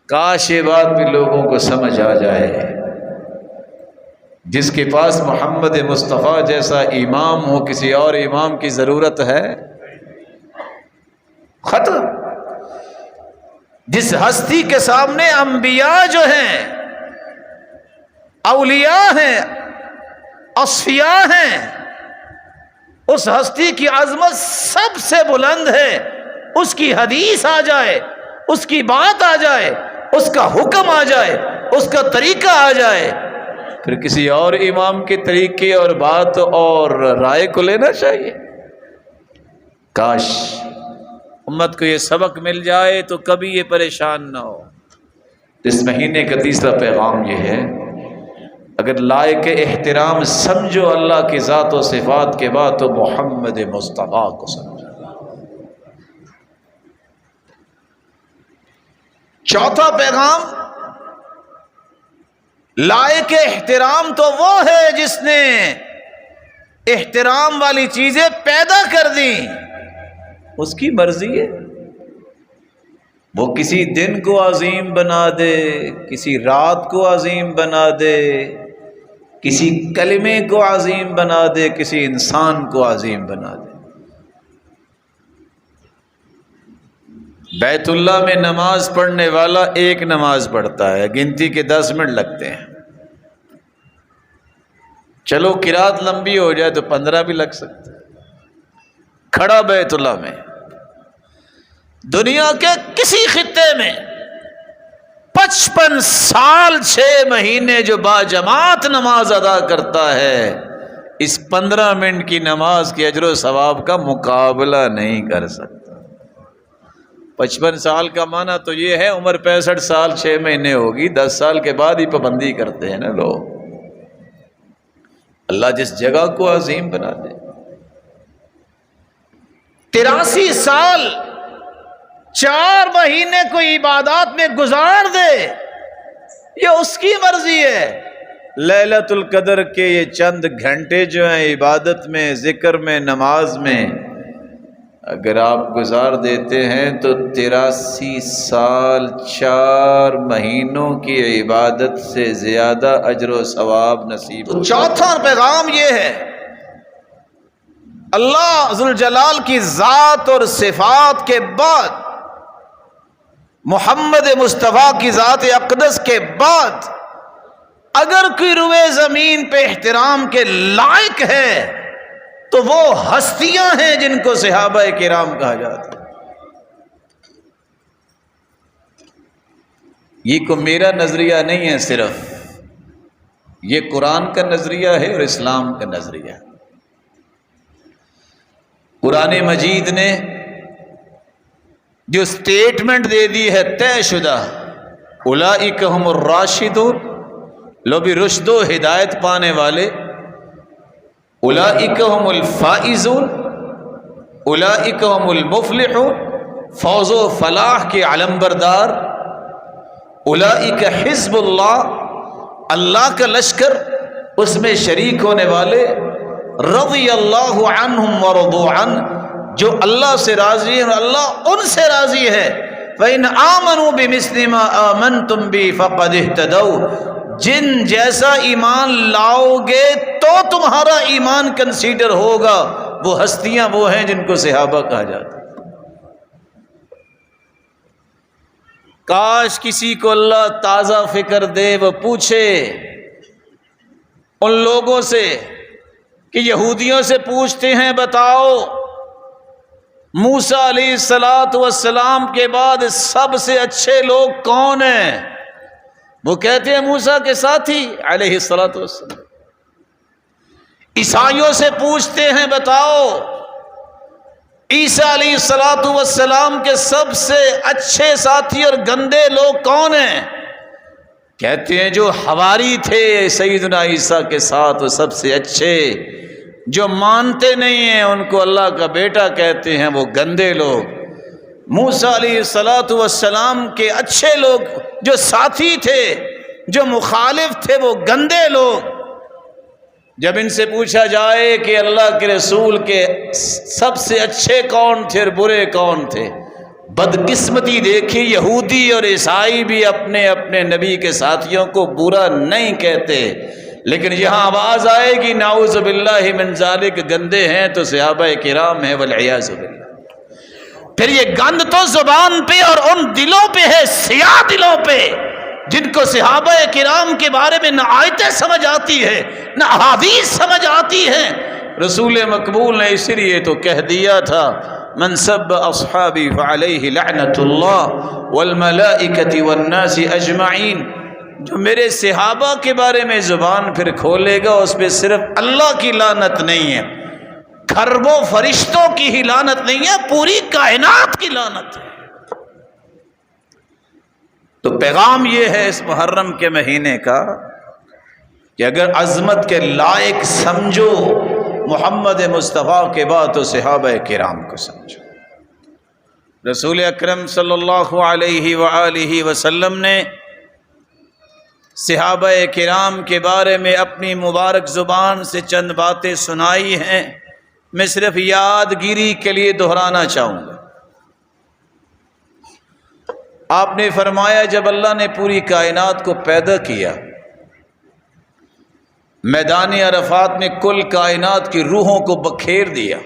کاش یہ بات بھی لوگوں کو سمجھ آ جائے، جس کے پاس محمد مصطفیٰ جیسا امام ہو، کسی اور امام کی ضرورت ہے؟ ختم۔ جس ہستی کے سامنے انبیاء جو ہیں، اولیاء ہیں، اصفیاء ہیں، اس ہستی کی عظمت سب سے بلند ہے، اس کی حدیث آ جائے، اس کی بات آ جائے، اس کا حکم آ جائے، اس کا طریقہ آ جائے، پھر کسی اور امام کے طریقے اور بات اور رائے کو لینا چاہیے۔ کاش امت کو یہ سبق مل جائے تو کبھی یہ پریشان نہ ہو۔ اس مہینے کا تیسرا پیغام یہ ہے، اگر لائق احترام سمجھو اللہ کی ذات و صفات کے بعد تو محمد مصطفیٰ کو سمجھو۔ چوتھا پیغام، لائق احترام تو وہ ہے جس نے احترام والی چیزیں پیدا کر دیں، اس کی مرضی ہے، وہ کسی دن کو عظیم بنا دے، کسی رات کو عظیم بنا دے، کسی کلمے کو عظیم بنا دے، کسی انسان کو عظیم بنا دے۔ بیت اللہ میں نماز پڑھنے والا ایک نماز پڑھتا ہے، گنتی کے 10 منٹ لگتے ہیں، چلو قرات لمبی ہو جائے تو 15 بھی لگ سکتے ہیں۔ کھڑا بیت اللہ میں، دنیا کے کسی خطے میں 55 سال 6 مہینے جو باجماعت نماز ادا کرتا ہے، اس 15 منٹ کی نماز کے اجر و ثواب کا مقابلہ نہیں کر سکتا۔ 55 سال کا معنی تو یہ ہے عمر 65 سال 6 مہینے ہوگی، 10 سال کے بعد ہی پابندی کرتے ہیں نا لوگ۔ اللہ جس جگہ کو عظیم بنا دے، 83 سال 4 مہینے کو عبادات میں گزار دے، یہ اس کی مرضی ہے۔ لیلۃ القدر کے یہ چند گھنٹے جو ہیں عبادت میں، ذکر میں، نماز میں، اگر آپ گزار دیتے ہیں تو 83 سال 4 مہینوں کی عبادت سے زیادہ اجر و ثواب نصیب ہو۔ چوتھا پیغام یہ ہے، اللہ ذوالجلال کی ذات اور صفات کے بعد، محمد مصطفیٰ کی ذات اقدس کے بعد، اگر کوئی روئے زمین پہ احترام کے لائق ہے تو وہ ہستیاں ہیں جن کو صحابہ کرام کہا جاتا ہے۔ یہ کوئی میرا نظریہ نہیں ہے، صرف یہ قرآن کا نظریہ ہے اور اسلام کا نظریہ ہے۔ قرآن مجید نے جو سٹیٹمنٹ دے دی ہے طے شدہ، اولئک ہم الراشدون، لو بھی رشد و ہدایت پانے والے، اولئک ہم الفائزون، اولئک ہم المفلحون، فوز و فلاح کے علمبردار، اولئک حزب اللہ، اللہ کا لشکر، اس میں شریک ہونے والے، رضی اللہ عنہم ورضوا عنہ، جو اللہ سے راضی ہے اور اللہ ان سے راضی ہے۔ فَإِنْ آمَنُوا بِمِثْلِ مَا آمَنْتُمْ بِهِ فَقَدِ اهْتَدَوْا، جن جیسا ایمان لاؤ گے تو تمہارا ایمان کنسیڈر ہوگا۔ وہ ہستیاں وہ ہیں جن کو صحابہ کہا جاتا ہے۔ کاش کسی کو اللہ تازہ فکر دے، وہ پوچھے ان لوگوں سے کہ یہودیوں سے پوچھتے ہیں بتاؤ موسیٰ علیہ السلام کے بعد سب سے اچھے لوگ کون ہیں؟ وہ کہتے ہیں موسیٰ کے ساتھی علیہ السلام۔ عیسائیوں سے پوچھتے ہیں بتاؤ عیسیٰ علیہ السلام کے سب سے اچھے ساتھی اور گندے لوگ کون ہیں؟ کہتے ہیں جو حواری تھے سیدنا عیسیٰ کے ساتھ وہ سب سے اچھے، جو مانتے نہیں ہیں ان کو اللہ کا بیٹا کہتے ہیں وہ گندے لوگ۔ موسیٰ علیہ السلام کے اچھے لوگ جو ساتھی تھے، جو مخالف تھے، وہ گندے لوگ۔ جب ان سے پوچھا جائے کہ اللہ کے رسول کے سب سے اچھے کون تھے اور برے کون تھے، بدقسمتی دیکھی یہودی اور عیسائی بھی اپنے اپنے نبی کے ساتھیوں کو برا نہیں کہتے، لیکن یہاں آواز آئے گی نعوذ باللہ من ذالک گندے ہیں تو صحابہ کرام ہیں والعیاذ باللہ۔ پھر یہ گند تو زبان پہ اور ان دلوں پہ ہے، سیاہ دلوں پہ، جن کو صحابہ کرام کے بارے میں نہ آیتیں سمجھ آتی ہے نہ احادیث سمجھ آتی ہیں۔ رسول مقبول نے اسی لیے تو کہہ دیا تھا من سب اصحابی فعلیہ لعنت اللہ والملائکۃ والناس اجمعین، جو میرے صحابہ کے بارے میں زبان پھر کھولے گا اس پہ صرف اللہ کی لعنت نہیں ہے، کھربوں فرشتوں کی ہی لعنت نہیں ہے، پوری کائنات کی لعنت ہے۔ تو پیغام یہ ہے اس محرم کے مہینے کا کہ اگر عظمت کے لائق سمجھو محمد مصطفیٰ کے بعد تو صحابہ کرام کو سمجھو۔ رسول اکرم صلی اللہ علیہ وآلہ وسلم نے صحابہ کرام کے بارے میں اپنی مبارک زبان سے چند باتیں سنائی ہیں، میں صرف یادگیری کے لیے دہرانا چاہوں گا۔ آپ نے فرمایا جب اللہ نے پوری کائنات کو پیدا کیا، میدان عرفات میں کل کائنات کی روحوں کو بکھیر دیا،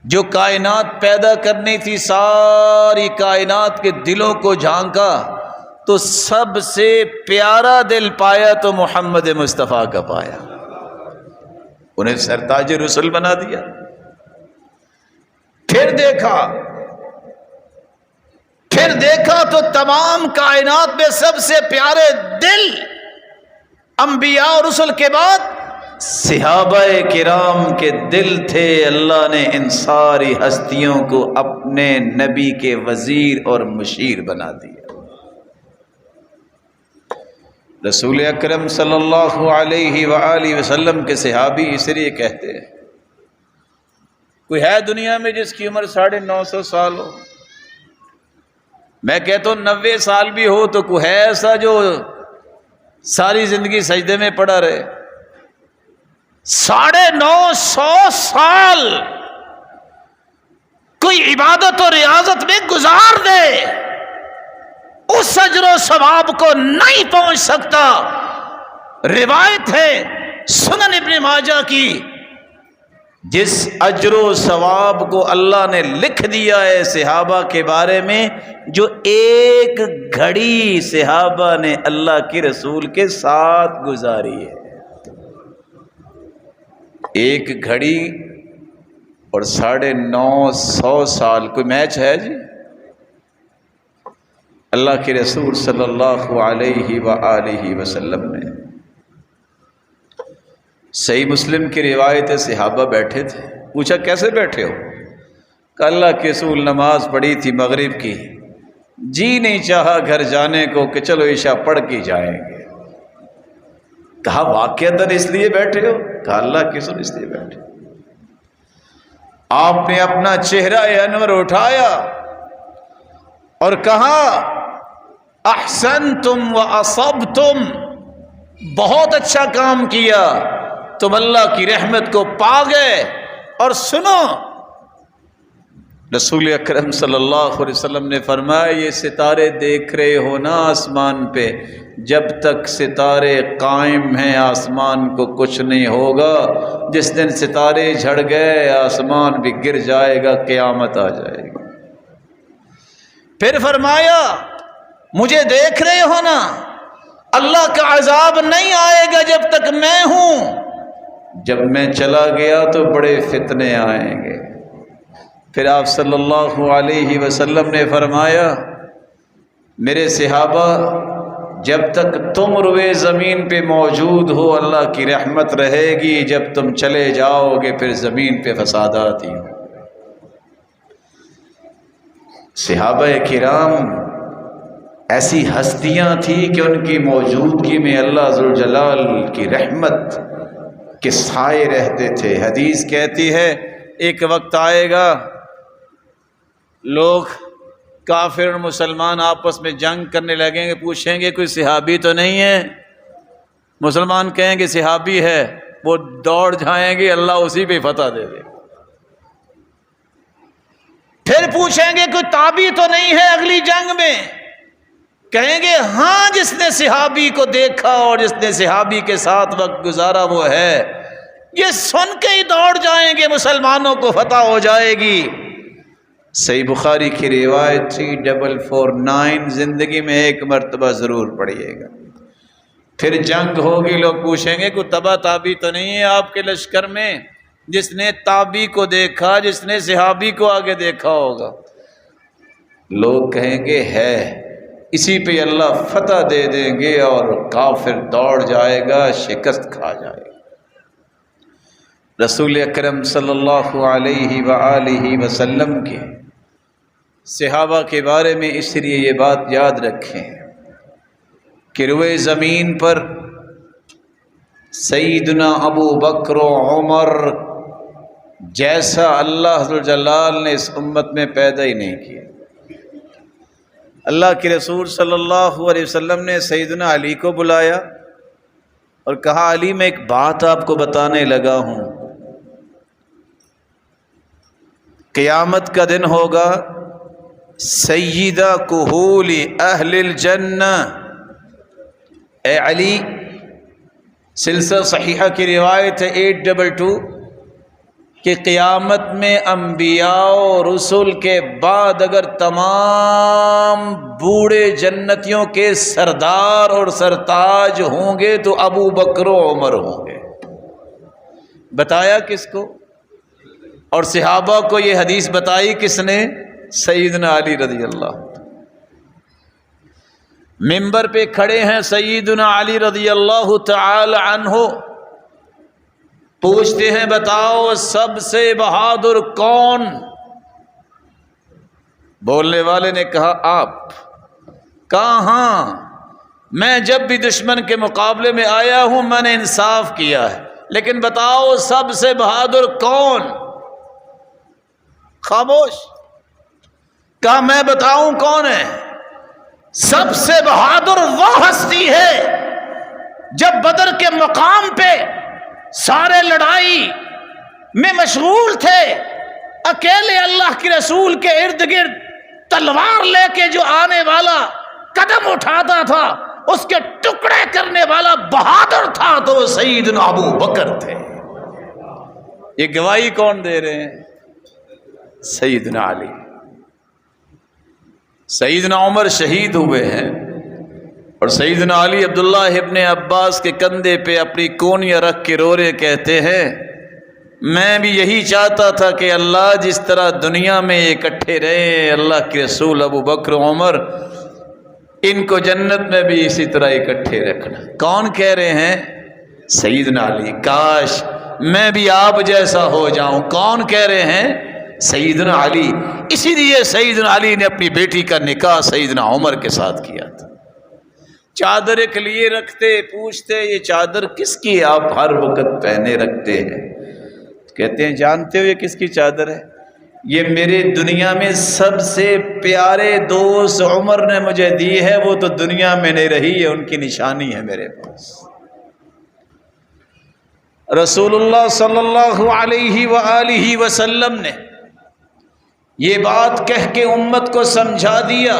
جو کائنات پیدا کرنی تھی ساری کائنات کے دلوں کو جھانکا تو سب سے پیارا دل پایا تو محمد مصطفیٰ کا پایا، انہیں سرتاج رسول بنا دیا۔ پھر دیکھا تو تمام کائنات میں سب سے پیارے دل انبیاء اور رسل کے بعد صحابہ کرام کے دل تھے۔ اللہ نے ان ساری ہستیوں کو اپنے نبی کے وزیر اور مشیر بنا دیا۔ رسول اکرم صلی اللہ علیہ وآلہ وسلم کے صحابی اس لیے کہتے ہیں، کوئی ہے دنیا میں جس کی عمر 950 سال ہو؟ میں کہتا ہوں 90 سال بھی ہو تو کوئی ہے ایسا جو ساری زندگی سجدے میں پڑا رہے؟ 950 سال کوئی عبادت اور ریاضت میں گزار دے، اس اجر و ثواب کو نہیں پہنچ سکتا۔ روایت ہے سنن ابن ماجہ کی، جس اجر و ثواب کو اللہ نے لکھ دیا ہے صحابہ کے بارے میں، جو ایک گھڑی صحابہ نے اللہ کے رسول کے ساتھ گزاری ہے، ایک گھڑی اور 950 سال، کوئی میچ ہے جی؟ اللہ کے رسول صلی اللہ علیہ وآلہ وسلم نے صحیح مسلم کی روایت ہے، صحابہ بیٹھے تھے، پوچھا کیسے بیٹھے ہو؟ کہ اللہ کے رسول نماز پڑھی تھی مغرب کی، جی نہیں چاہا گھر جانے کو کہ چلو عشاء پڑھ کے جائیں گے۔ کہا واقعتاً اس لیے بیٹھے ہو؟ کہا اللہ کے رسول اس لیے بیٹھے۔ آپ نے اپنا چہرہ انور اٹھایا اور کہا احسنتم واصبتم، بہت اچھا کام کیا، تم اللہ کی رحمت کو پا گئے۔ اور سنو، رسول اکرم صلی اللہ علیہ وسلم نے فرمایا یہ ستارے دیکھ رہے ہو نا آسمان پہ، جب تک ستارے قائم ہیں آسمان کو کچھ نہیں ہوگا، جس دن ستارے جھڑ گئے آسمان بھی گر جائے گا، قیامت آ جائے گی۔ پھر فرمایا مجھے دیکھ رہے ہو نا، اللہ کا عذاب نہیں آئے گا جب تک میں ہوں، جب میں چلا گیا تو بڑے فتنے آئیں گے۔ پھر آپ صلی اللہ علیہ وسلم نے فرمایا میرے صحابہ جب تک تم روئے زمین پہ موجود ہو اللہ کی رحمت رہے گی، جب تم چلے جاؤ گے پھر زمین پہ فسادات ہی ہوں۔ صحابہ کرام ایسی ہستیاں تھیں کہ ان کی موجودگی میں اللہ ذوالجلال کی رحمت کے سائے رہتے تھے۔ حدیث کہتی ہے ایک وقت آئے گا لوگ کافر اور مسلمان آپس میں جنگ کرنے لگیں گے، پوچھیں گے کوئی صحابی تو نہیں ہے؟ مسلمان کہیں گے صحابی ہے، وہ دوڑ جائیں گے، اللہ اسی پہ فتح دے دے۔ پھر پوچھیں گے کوئی تابعی تو نہیں ہے اگلی جنگ میں؟ کہیں گے ہاں جس نے صحابی کو دیکھا اور جس نے صحابی کے ساتھ وقت گزارا وہ ہے۔ یہ سن کے ہی دوڑ جائیں گے، مسلمانوں کو فتح ہو جائے گی۔ صحیح بخاری کی روایت 3449 زندگی میں ایک مرتبہ ضرور پڑھیے گا۔ پھر جنگ ہوگی، لوگ پوچھیں گے کوئی تبع تابعی تو نہیں ہے آپ کے لشکر میں جس نے تابعی کو دیکھا، جس نے صحابی کو آگے دیکھا ہوگا؟ لوگ کہیں گے ہے، اسی پہ اللہ فتح دے دیں گے اور کافر دوڑ جائے گا، شکست کھا جائے گا۔ رسول اکرم صلی اللہ علیہ وآلہ وسلم کے صحابہ کے بارے میں اس لیے یہ بات یاد رکھیں کہ روئے زمین پر سیدنا ابو بکر و عمر جیسا اللہ ذوالجلال نے اس امت میں پیدا ہی نہیں کیا۔ اللہ کے رسول صلی اللہ علیہ وسلم نے سیدنا علی کو بلایا اور کہا علی میں ایک بات آپ کو بتانے لگا ہوں، قیامت کا دن ہوگا، سیدہ کہول اہل الجنہ، اے علی، سلسلہ صحیحہ کی روایت ہے 822 کہ قیامت میں انبیاء و رسول کے بعد اگر تمام بوڑھے جنتیوں کے سردار اور سرتاج ہوں گے تو ابو بکر و عمر ہوں گے۔ بتایا کس کو؟ اور صحابہ کو یہ حدیث بتائی کس نے؟ سیدنا علی رضی اللہ۔ منبر پہ کھڑے ہیں سیدنا علی رضی اللہ تعالی عنہ، پوچھتے ہیں بتاؤ سب سے بہادر کون؟ بولنے والے نے کہا آپ۔ کہا ہاں، میں جب بھی دشمن کے مقابلے میں آیا ہوں میں نے انصاف کیا ہے، لیکن بتاؤ سب سے بہادر کون؟ خاموش۔ کہا میں بتاؤں کون ہے؟ سب سے بہادر وہ ہستی ہے جب بدر کے مقام پہ سارے لڑائی میں مشغول تھے، اکیلے اللہ کے رسول کے ارد گرد تلوار لے کے جو آنے والا قدم اٹھاتا تھا اس کے ٹکڑے کرنے والا بہادر تھا تو وہ سیدنا ابو بکر تھے۔ یہ گواہی کون دے رہے ہیں؟ سیدنا علی۔ سیدنا عمر شہید ہوئے ہیں اور سیدنا علی عبداللہ ابن عباس کے کندھے پہ اپنی کونیاں رکھ کے رو رہے کہتے ہیں میں بھی یہی چاہتا تھا کہ اللہ جس طرح دنیا میں اکٹھے رہے، اللہ کے رسول ابو بکر عمر، ان کو جنت میں بھی اسی طرح اکٹھے رکھنا۔ کون کہہ رہے ہیں؟ سیدنا علی۔ کاش میں بھی آپ جیسا ہو جاؤں۔ کون کہہ رہے ہیں؟ سیدنا علی۔ اسی لیے سیدنا علی نے اپنی بیٹی کا نکاح سیدنا عمر کے ساتھ کیا تھا۔ چادر ایک لیے رکھتے، پوچھتے یہ چادر کس کی آپ ہر وقت پہنے رکھتے ہیں؟ کہتے ہیں جانتے ہو یہ کس کی چادر ہے؟ یہ میرے دنیا میں سب سے پیارے دوست عمر نے مجھے دی ہے، وہ تو دنیا میں نہیں رہی، یہ ان کی نشانی ہے میرے پاس۔ رسول اللہ صلی اللہ علیہ وآلہ وسلم نے یہ بات کہہ کے امت کو سمجھا دیا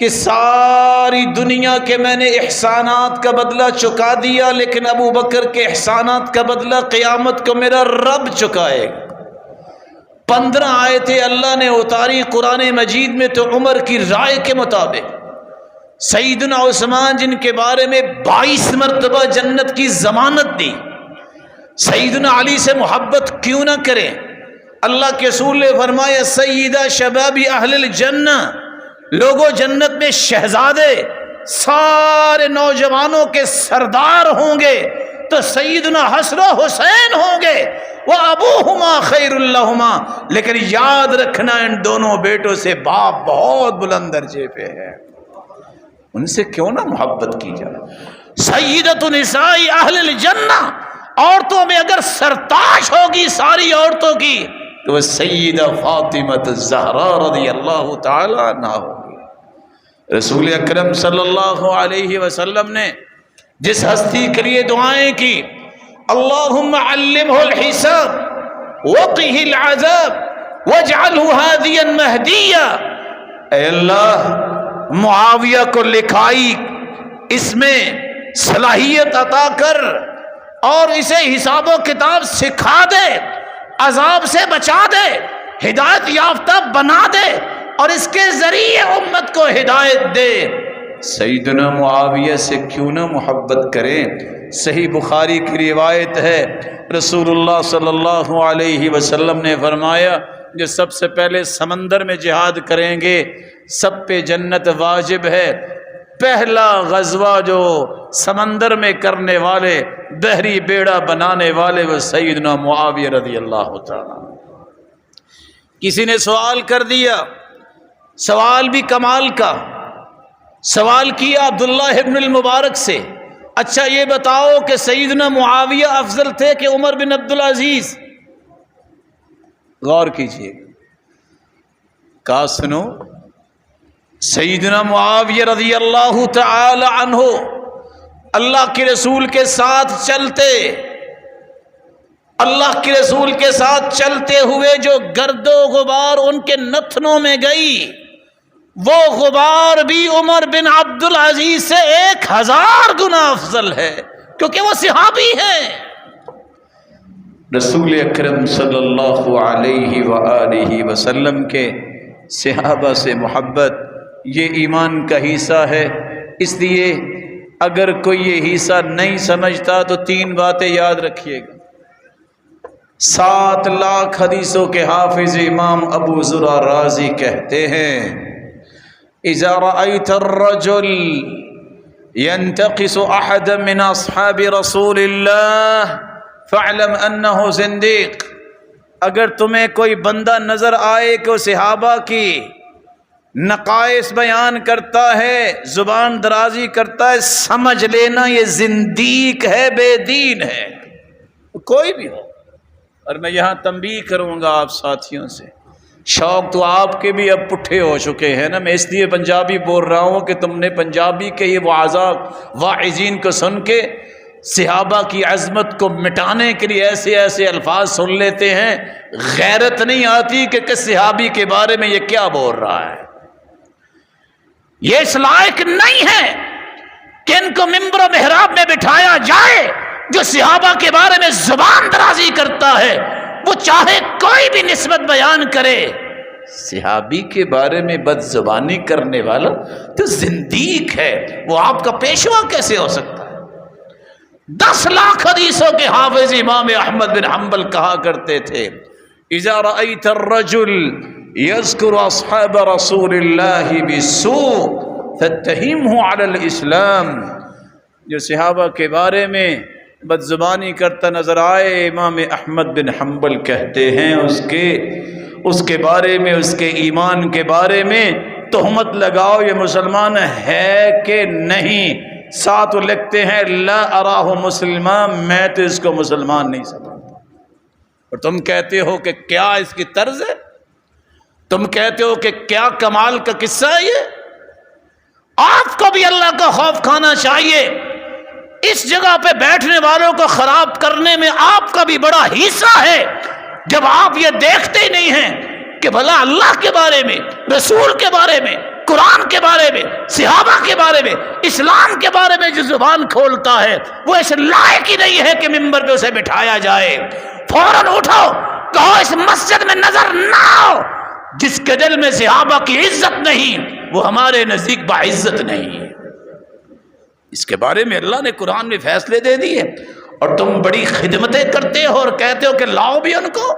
کہ ساری دنیا کے میں نے احسانات کا بدلہ چکا دیا، لیکن ابو بکر کے احسانات کا بدلہ قیامت کو میرا رب چکائے گا۔ 15 آیتیں اللہ نے اتاری قرآن مجید میں تو عمر کی رائے کے مطابق سیدنا عثمان جن کے بارے میں 22 مرتبہ جنت کی ضمانت دی، سیدنا علی سے محبت کیوں نہ کریں؟ اللہ کے رسول نے فرمایا سیدہ شباب اہل الجنہ، لوگوں جنت میں شہزادے سارے نوجوانوں کے سردار ہوں گے تو سیدنا حسن و حسین ہوں گے، وہ ابوہما خیر اللہما، لیکن یاد رکھنا ان دونوں بیٹوں سے باپ بہت بلند درجے پہ ہے، ان سے کیوں نہ محبت کی جائے۔ سیدۃ نساء اہل الجنہ، عورتوں میں اگر سرتاج ہوگی ساری عورتوں کی تو وہ سیدہ فاطمہ الزہراء رضی اللہ تعالی عنہ ہوگی۔ رسول اکرم صلی اللہ علیہ وسلم نے جس ہستی کے لیے دعائیں کی، اللہم علمہ الحساب وقہ العذاب واجعلہ ہادیا مہدیا، اے اللہ معاویہ کو لکھائی اس میں صلاحیت عطا کر اور اسے حساب و کتاب سکھا دے، عذاب سے بچا دے، ہدایت یافتہ بنا دے اور اس کے ذریعے امت کو ہدایت دے۔ سیدنا معاویہ سے کیوں نہ محبت کریں؟ صحیح بخاری کی روایت ہے، رسول اللہ صلی اللہ علیہ وسلم نے فرمایا جو سب سے پہلے سمندر میں جہاد کریں گے سب پہ جنت واجب ہے۔ پہلا غزوہ جو سمندر میں کرنے والے، بحری بیڑا بنانے والے، وہ سیدنا معاویہ رضی اللہ تعالیٰ۔ کسی نے سوال کر دیا، سوال بھی کمال کا، سوال کیا عبداللہ ابن المبارک سے، اچھا یہ بتاؤ کہ سیدنا معاویہ افضل تھے کہ عمر بن عبدالعزیز؟ غور کیجیے، کہا سنو، سیدنا معاویہ رضی اللہ تعالی عنہ اللہ کے رسول کے ساتھ چلتے، اللہ کے رسول کے ساتھ چلتے ہوئے جو گرد و غبار ان کے نتنوں میں گئی، وہ غبار بھی عمر بن عبدالعزیز سے 1000 گنا افضل ہے، کیونکہ وہ صحابی ہیں۔ رسول اکرم صلی اللہ علیہ وآلہ وسلم کے صحابہ سے محبت یہ ایمان کا حصہ ہے۔ اس لیے اگر کوئی یہ حصہ نہیں سمجھتا تو 3 باتیں یاد رکھیے گا۔ 7 لاکھ حدیثوں کے حافظ امام ابو زرع رازی کہتے ہیں اذا رأيت الرجل ينتقص احد من اصحاب رسول اللہ فاعلم انه زندیق، اگر تمہیں کوئی بندہ نظر آئے کہ وہ صحابہ کی نقائص بیان کرتا ہے، زبان درازی کرتا ہے، سمجھ لینا یہ زندیق ہے، بے دین ہے، کوئی بھی ہو۔ اور میں یہاں تنبیہ کروں گا آپ ساتھیوں سے، شوق تو آپ کے بھی اب پٹھے ہو چکے ہیں نا، میں اس لیے پنجابی بول رہا ہوں کہ تم نے پنجابی کے یہ واعظین کو سن کے صحابہ کی عظمت کو مٹانے کے لیے ایسے ایسے الفاظ سن لیتے ہیں، غیرت نہیں آتی کہ کس صحابی کے بارے میں یہ کیا بول رہا ہے۔ یہ اس لائق نہیں ہے کہ ان کو ممبر و محراب میں بٹھایا جائے۔ جو صحابہ کے بارے میں زبان درازی کرتا ہے وہ چاہے کوئی بھی نسبت بیان کرے، صحابی کے بارے میں بد زبانی کرنے والا تو زندیق ہے، وہ آپ کا پیشوا کیسے ہو سکتا ہے؟ 10 لاکھ حدیثوں کے حافظ امام احمد بن حنبل کہا کرتے تھے اذا رأيت الرجل يذكر اصحاب رسول اللہ بالسوء فاتهمه على الاسلام، جو صحابہ کے بارے میں بد زبانی کرتا نظر آئے، امام احمد بن حنبل کہتے ہیں اس کے بارے میں، اس کے ایمان کے بارے میں تہمت لگاؤ، یہ مسلمان ہے کہ نہیں۔ ساتھ وہ لکھتے ہیں لا اراہ مسلمان، میں تو اس کو مسلمان نہیں سمجھتا، اور تم کہتے ہو کہ کیا اس کی طرز ہے، تم کہتے ہو کہ کیا کمال کا قصہ ہے یہ۔ آپ کو بھی اللہ کا خوف کھانا چاہیے، اس جگہ پہ بیٹھنے والوں کو خراب کرنے میں آپ کا بھی بڑا حصہ ہے، جب آپ یہ دیکھتے ہی نہیں ہیں کہ بھلا اللہ کے بارے میں، رسول کے بارے میں، قرآن کے بارے میں، صحابہ کے بارے میں، اسلام کے بارے میں جو زبان کھولتا ہے وہ اس لائق ہی نہیں ہے کہ ممبر پہ اسے بٹھایا جائے۔ فوراً اٹھو، کہو اس مسجد میں نظر نہ آؤ جس کے دل میں صحابہ کی عزت نہیں، وہ ہمارے نزدیک باعزت نہیں ہے۔ اس کے بارے میں اللہ نے قرآن میں فیصلے دے دیے، اور تم بڑی خدمتیں کرتے ہو اور کہتے ہو کہ لاؤ بھی ان کو،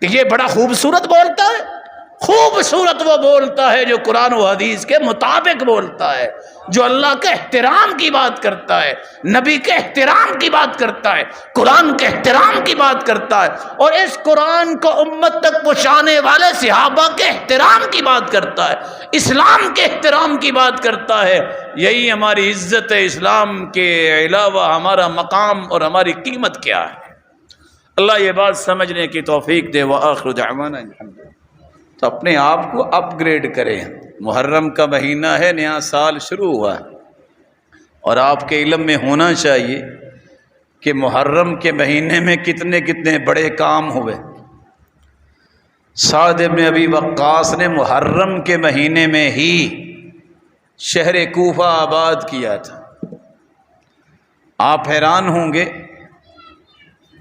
کہ یہ بڑا خوبصورت بولتا ہے۔ خوبصورت وہ بولتا ہے جو قرآن و حدیث کے مطابق بولتا ہے، جو اللہ کے احترام کی بات کرتا ہے، نبی کے احترام کی بات کرتا ہے، قرآن کے احترام کی بات کرتا ہے، اور اس قرآن کو امت تک پہنچانے والے صحابہ کے احترام کی بات کرتا ہے، اسلام کے احترام کی بات کرتا ہے۔ یہی ہماری عزت ہے۔ اسلام کے علاوہ ہمارا مقام اور ہماری قیمت کیا ہے؟ اللہ یہ بات سمجھنے کی توفیق دے۔ وآخر دعوانا الحمدللہ۔ تو اپنے آپ کو اپ گریڈ کریں۔ محرم کا مہینہ ہے، نیا سال شروع ہوا ہے، اور آپ کے علم میں ہونا چاہیے کہ محرم کے مہینے میں کتنے کتنے بڑے کام ہوئے۔ سعد بن ابی وقاص نے محرم کے مہینے میں ہی شہر کوفہ آباد کیا تھا۔ آپ حیران ہوں گے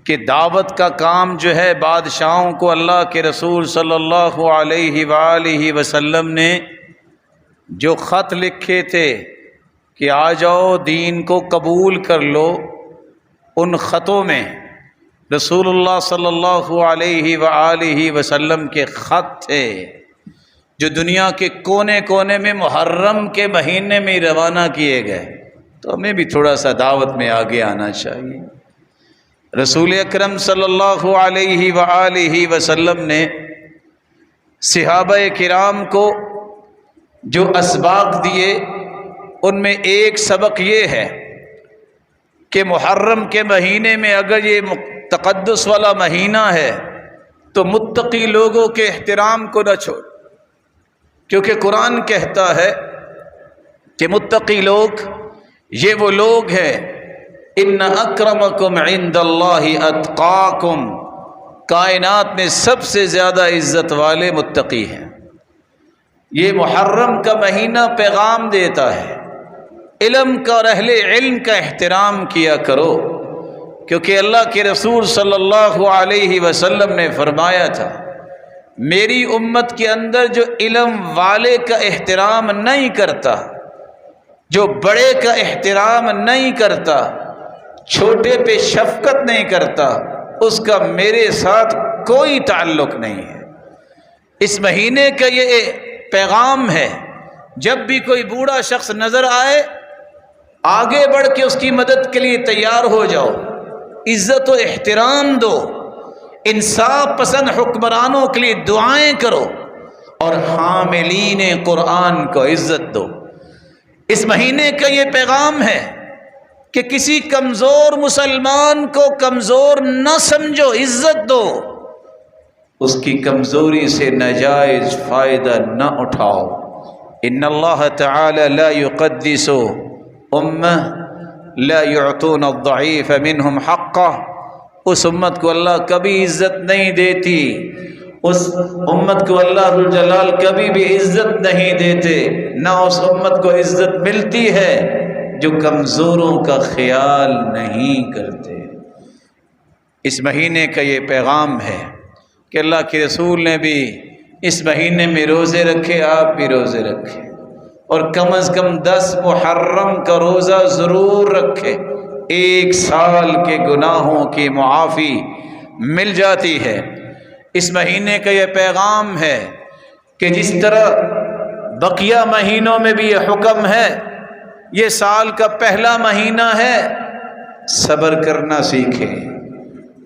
کہ دعوت کا کام جو ہے بادشاہوں کو اللہ کے رسول صلی اللہ علیہ وآلہ وسلم نے جو خط لکھے تھے کہ آ جاؤ دین کو قبول کر لو، ان خطوں میں رسول اللہ صلی اللہ علیہ وآلہ وسلم کے خط تھے جو دنیا کے کونے کونے میں محرم کے مہینے میں روانہ کیے گئے۔ تو ہمیں بھی تھوڑا سا دعوت میں آگے آنا چاہیے۔ رسول اکرم صلی اللہ علیہ وآلہ وسلم نے صحابہ کرام کو جو اسباق دیے، ان میں ایک سبق یہ ہے کہ محرم کے مہینے میں اگر یہ تقدس والا مہینہ ہے تو متقی لوگوں کے احترام کو نہ چھوڑ، کیونکہ قرآن کہتا ہے کہ متقی لوگ یہ وہ لوگ ہیں، ان اکرمکم عند اللہ اتقاکم، کائنات میں سب سے زیادہ عزت والے متقی ہیں۔ یہ محرم کا مہینہ پیغام دیتا ہے علم کا اور اہل علم کا احترام کیا کرو، کیونکہ اللہ کے رسول صلی اللہ علیہ وسلم نے فرمایا تھا میری امت کے اندر جو علم والے کا احترام نہیں کرتا، جو بڑے کا احترام نہیں کرتا، چھوٹے پہ شفقت نہیں کرتا، اس کا میرے ساتھ کوئی تعلق نہیں ہے۔ اس مہینے کا یہ پیغام ہے، جب بھی کوئی بوڑھا شخص نظر آئے آگے بڑھ کے اس کی مدد کے لیے تیار ہو جاؤ، عزت و احترام دو، انصاف پسند حکمرانوں کے لیے دعائیں کرو، اور حاملین قرآن کو عزت دو۔ اس مہینے کا یہ پیغام ہے کہ کسی کمزور مسلمان کو کمزور نہ سمجھو، عزت دو، اس کی کمزوری سے ناجائز فائدہ نہ اٹھاؤ۔ ان اللہ تعالی لا یقدس امہ لا یعطون الضعیف منہم حقہ، اس امت کو اللہ کبھی عزت نہیں دیتی، اس امت کو اللہ ذوالجلال کبھی بھی عزت نہیں دیتے، نہ اس امت کو عزت ملتی ہے جو کمزوروں کا خیال نہیں کرتے۔ اس مہینے کا یہ پیغام ہے کہ اللہ کے رسول نے بھی اس مہینے میں روزے رکھے، آپ بھی روزے رکھیں، اور کم از کم 10 محرم کا روزہ ضرور رکھے۔ 1 سال کے گناہوں کی معافی مل جاتی ہے۔ اس مہینے کا یہ پیغام ہے کہ جس طرح بقیہ مہینوں میں بھی یہ حکم ہے، یہ سال کا پہلا مہینہ ہے، صبر کرنا سیکھیں۔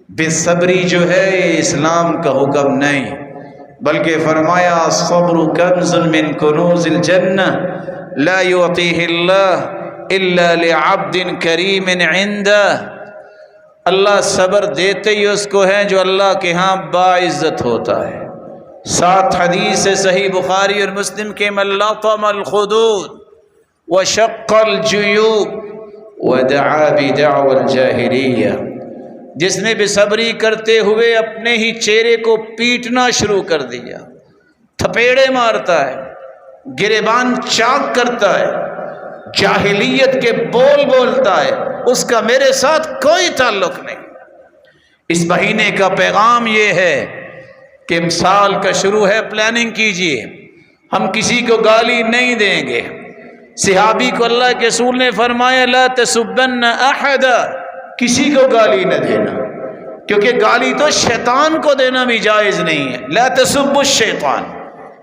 بے صبری جو ہے یہ اسلام کا حکم نہیں، بلکہ فرمایا الصبر کنز من کنوز الجنہ لا یعطیہ اللہ الا لعبد کریم عندہ۔ اللہ صبر دیتے ہی اس کو ہے جو اللہ کے ہاں باعزت ہوتا ہے۔ 7 حدیث صحیح بخاری اور مسلم کے من لطم الخدود وشق الجیوب ودعا بدعوى الجاہلیہ، جس نے بے صبری کرتے ہوئے اپنے ہی چہرے کو پیٹنا شروع کر دیا، تھپیڑے مارتا ہے، گریبان چاک کرتا ہے، جاہلیت کے بول بولتا ہے، اس کا میرے ساتھ کوئی تعلق نہیں۔ اس مہینے کا پیغام یہ ہے کہ امسال کا شروع ہے، پلاننگ کیجئے، ہم کسی کو گالی نہیں دیں گے۔ صحابی کو اللہ کے رسول نے فرمایا لا تسبن احد، کسی کو گالی نہ دینا، کیونکہ گالی تو شیطان کو دینا بھی جائز نہیں ہے۔ لا تسبوا الشیطان،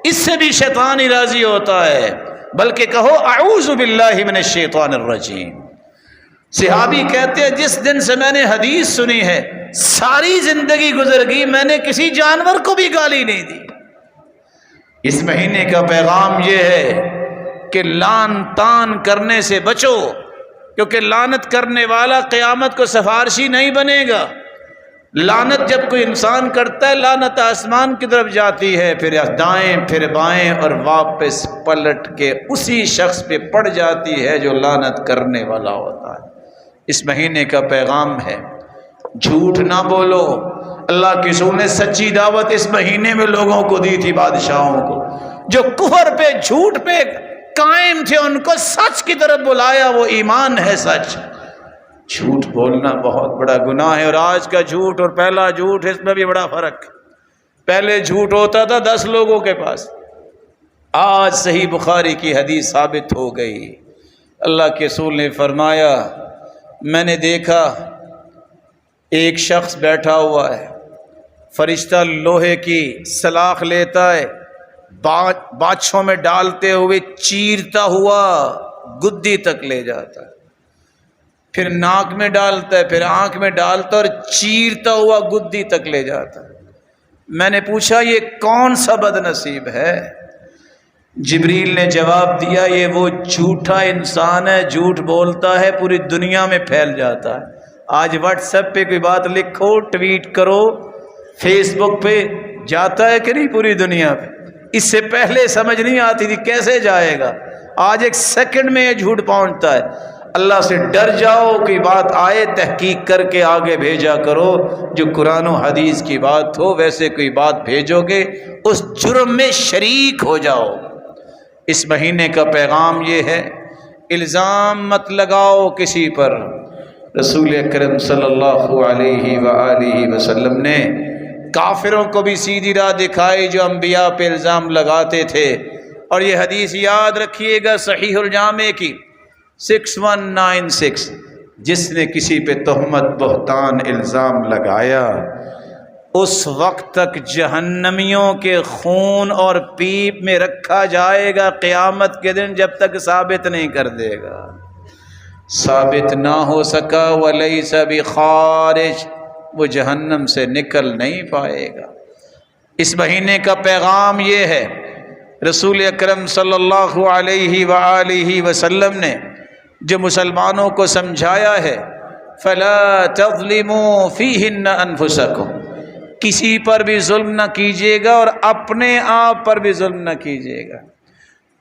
اس سے بھی شیطان ہی راضی ہوتا ہے، بلکہ کہو اعوذ باللہ من الشیطان الرجیم۔ صحابی کہتے ہیں جس دن سے میں نے حدیث سنی ہے ساری زندگی گزر گئی، میں نے کسی جانور کو بھی گالی نہیں دی۔ اس مہینے کا پیغام یہ ہے کہ لعن طعن کرنے سے بچو، کیونکہ لعنت کرنے والا قیامت کو سفارشی نہیں بنے گا۔ لعنت جب کوئی انسان کرتا ہے، لعنت آسمان کی طرف جاتی ہے، پھر دائیں پھر بائیں اور واپس پلٹ کے اسی شخص پہ پڑ جاتی ہے جو لعنت کرنے والا ہوتا ہے۔ اس مہینے کا پیغام ہے جھوٹ نہ بولو۔ اللہ کے رسول نے سچی دعوت اس مہینے میں لوگوں کو دی تھی، بادشاہوں کو، جو کفر پہ جھوٹ پہ قائم تھے ان کو سچ کی طرف بلایا، وہ ایمان ہے سچ۔ جھوٹ بولنا بہت بڑا گناہ ہے، اور آج کا جھوٹ اور پہلا جھوٹ اس میں بھی بڑا فرق ہے۔ پہلے جھوٹ ہوتا تھا 10 لوگوں کے پاس، آج صحیح بخاری کی حدیث ثابت ہو گئی۔ اللہ کے رسول نے فرمایا میں نے دیکھا ایک شخص بیٹھا ہوا ہے، فرشتہ لوہے کی سلاخ لیتا ہے، باچھوں میں ڈالتے ہوئے چیرتا ہوا گدی تک لے جاتا ہے، پھر ناک میں ڈالتا ہے، پھر آنکھ میں ڈالتا ہے اور چیرتا ہوا گدی تک لے جاتا ہے۔ میں نے پوچھا یہ کون سا بد نصیب ہے؟ جبریل نے جواب دیا یہ وہ جھوٹا انسان ہے، جھوٹ بولتا ہے، پوری دنیا میں پھیل جاتا ہے۔ آج واٹس ایپ پہ کوئی بات لکھو، ٹویٹ کرو، فیس بک پہ جاتا ہے کہ نہیں پوری دنیا پہ؟ اس سے پہلے سمجھ نہیں آتی تھی کیسے جائے گا، آج ایک سیکنڈ میں یہ جھوٹ پہنچتا ہے۔ اللہ سے ڈر جاؤ، کوئی بات آئے تحقیق کر کے آگے بھیجا کرو، جو قرآن و حدیث کی بات ہو ویسے کوئی بات بھیجو گے اس جرم میں شریک ہو جاؤ۔ اس مہینے کا پیغام یہ ہے الزام مت لگاؤ کسی پر۔ رسول اکرم صلی اللہ علیہ وآلہ وسلم نے کافروں کو بھی سیدھی راہ دکھائی جو انبیاء پہ الزام لگاتے تھے، اور یہ حدیث یاد رکھیے گا صحیح الجامع کی 6196، جس نے کسی پہ تہمت بہتان الزام لگایا اس وقت تک جہنمیوں کے خون اور پیپ میں رکھا جائے گا قیامت کے دن، جب تک ثابت نہیں کر دے گا۔ ثابت نہ ہو سکا وَلَيْسَ بِخَارِجٍ، وہ جہنم سے نکل نہیں پائے گا۔ اس مہینے کا پیغام یہ ہے، رسول اکرم صلی اللہ علیہ وآلہ وسلم نے جو مسلمانوں کو سمجھایا ہے فَلَا تَظْلِمُوا فِيهِنَّ أَنفُسَكُمْ، کسی پر بھی ظلم نہ کیجیے گا اور اپنے آپ پر بھی ظلم نہ کیجیے گا۔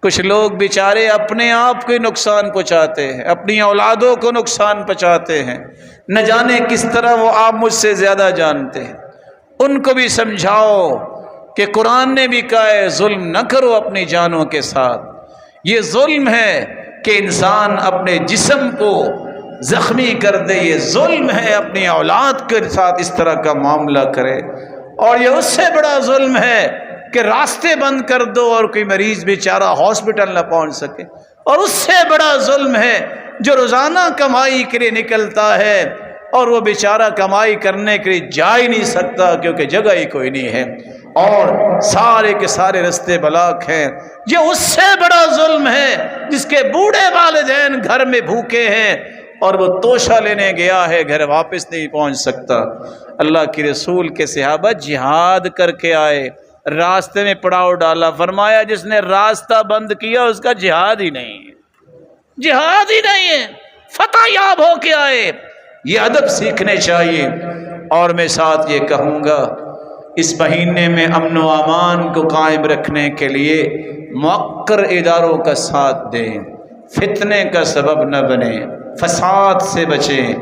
کچھ لوگ بیچارے اپنے آپ کو نقصان پہنچاتے ہیں، اپنی اولادوں کو نقصان پہنچاتے ہیں، نہ جانے کس طرح وہ آپ مجھ سے زیادہ جانتے ہیں۔ ان کو بھی سمجھاؤ کہ قرآن نے بھی کہا ہے ظلم نہ کرو اپنی جانوں کے ساتھ۔ یہ ظلم ہے کہ انسان اپنے جسم کو زخمی کر دے، یہ ظلم ہے اپنی اولاد کے ساتھ اس طرح کا معاملہ کرے، اور یہ اس سے بڑا ظلم ہے کہ راستے بند کر دو اور کوئی مریض بیچارہ ہاسپٹل نہ پہنچ سکے، اور اس سے بڑا ظلم ہے جو روزانہ کمائی کے لیے نکلتا ہے اور وہ بیچارہ کمائی کرنے کے لیے جا ہی نہیں سکتا کیونکہ جگہ ہی کوئی نہیں ہے اور سارے کے سارے رستے بلاک ہیں۔ یہ اس سے بڑا ظلم ہے جس کے بوڑھے والدین گھر میں بھوکے ہیں اور وہ توشہ لینے گیا ہے، گھر واپس نہیں پہنچ سکتا۔ اللہ کے رسول کے صحابہ جہاد کر کے آئے، راستے میں پڑاؤ ڈالا، فرمایا جس نے راستہ بند کیا اس کا جہاد ہی نہیں ہے، جہاد ہی نہیں ہے، فتح یاب ہو کے آئے۔ یہ ادب سیکھنے چاہیے۔ اور میں ساتھ یہ کہوں گا اس مہینے میں امن و امان کو قائم رکھنے کے لیے موقر اداروں کا ساتھ دیں، فتنے کا سبب نہ بنیں، فساد سے بچیں،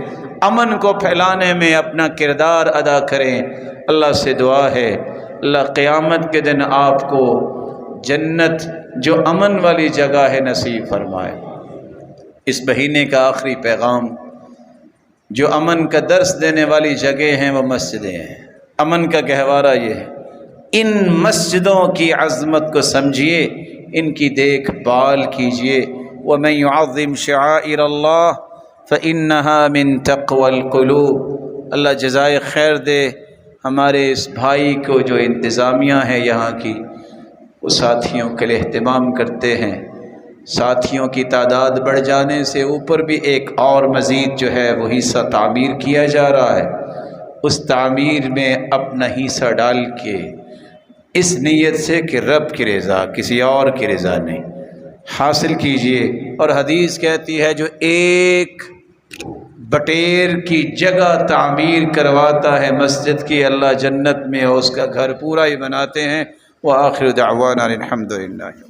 امن کو پھیلانے میں اپنا کردار ادا کریں۔ اللہ سے دعا ہے اللہ قیامت کے دن آپ کو جنت جو امن والی جگہ ہے نصیب فرمائے۔ اس مہینے کا آخری پیغام جو امن کا درس دینے والی جگہ ہیں وہ مسجدیں ہیں۔ امن کا گہوارہ یہ ہے، ان مسجدوں کی عظمت کو سمجھیے، ان کی دیکھ بھال کیجیے۔ وَمَن يُعَظِّمْ شَعَائِرَ اللَّهِ فَإِنَّهَا مِن تَقْوَى الْقُلُوبِ۔ اللہ جزائے خیر دے ہمارے اس بھائی کو جو انتظامیہ ہے یہاں کی، وہ ساتھیوں کے لیے اہتمام کرتے ہیں۔ ساتھیوں کی تعداد بڑھ جانے سے اوپر بھی ایک اور مزید جو ہے وہ حصہ تعمیر کیا جا رہا ہے، اس تعمیر میں اپنا حصہ ڈال کے اس نیت سے کہ رب کی رضا، کسی اور کی رضا نہیں، حاصل کیجئے۔ اور حدیث کہتی ہے جو ایک بٹیر کی جگہ تعمیر کرواتا ہے مسجد کی، اللہ جنت میں اس کا گھر پورا ہی بناتے ہیں۔ وآخر دعوانا الحمدللہ۔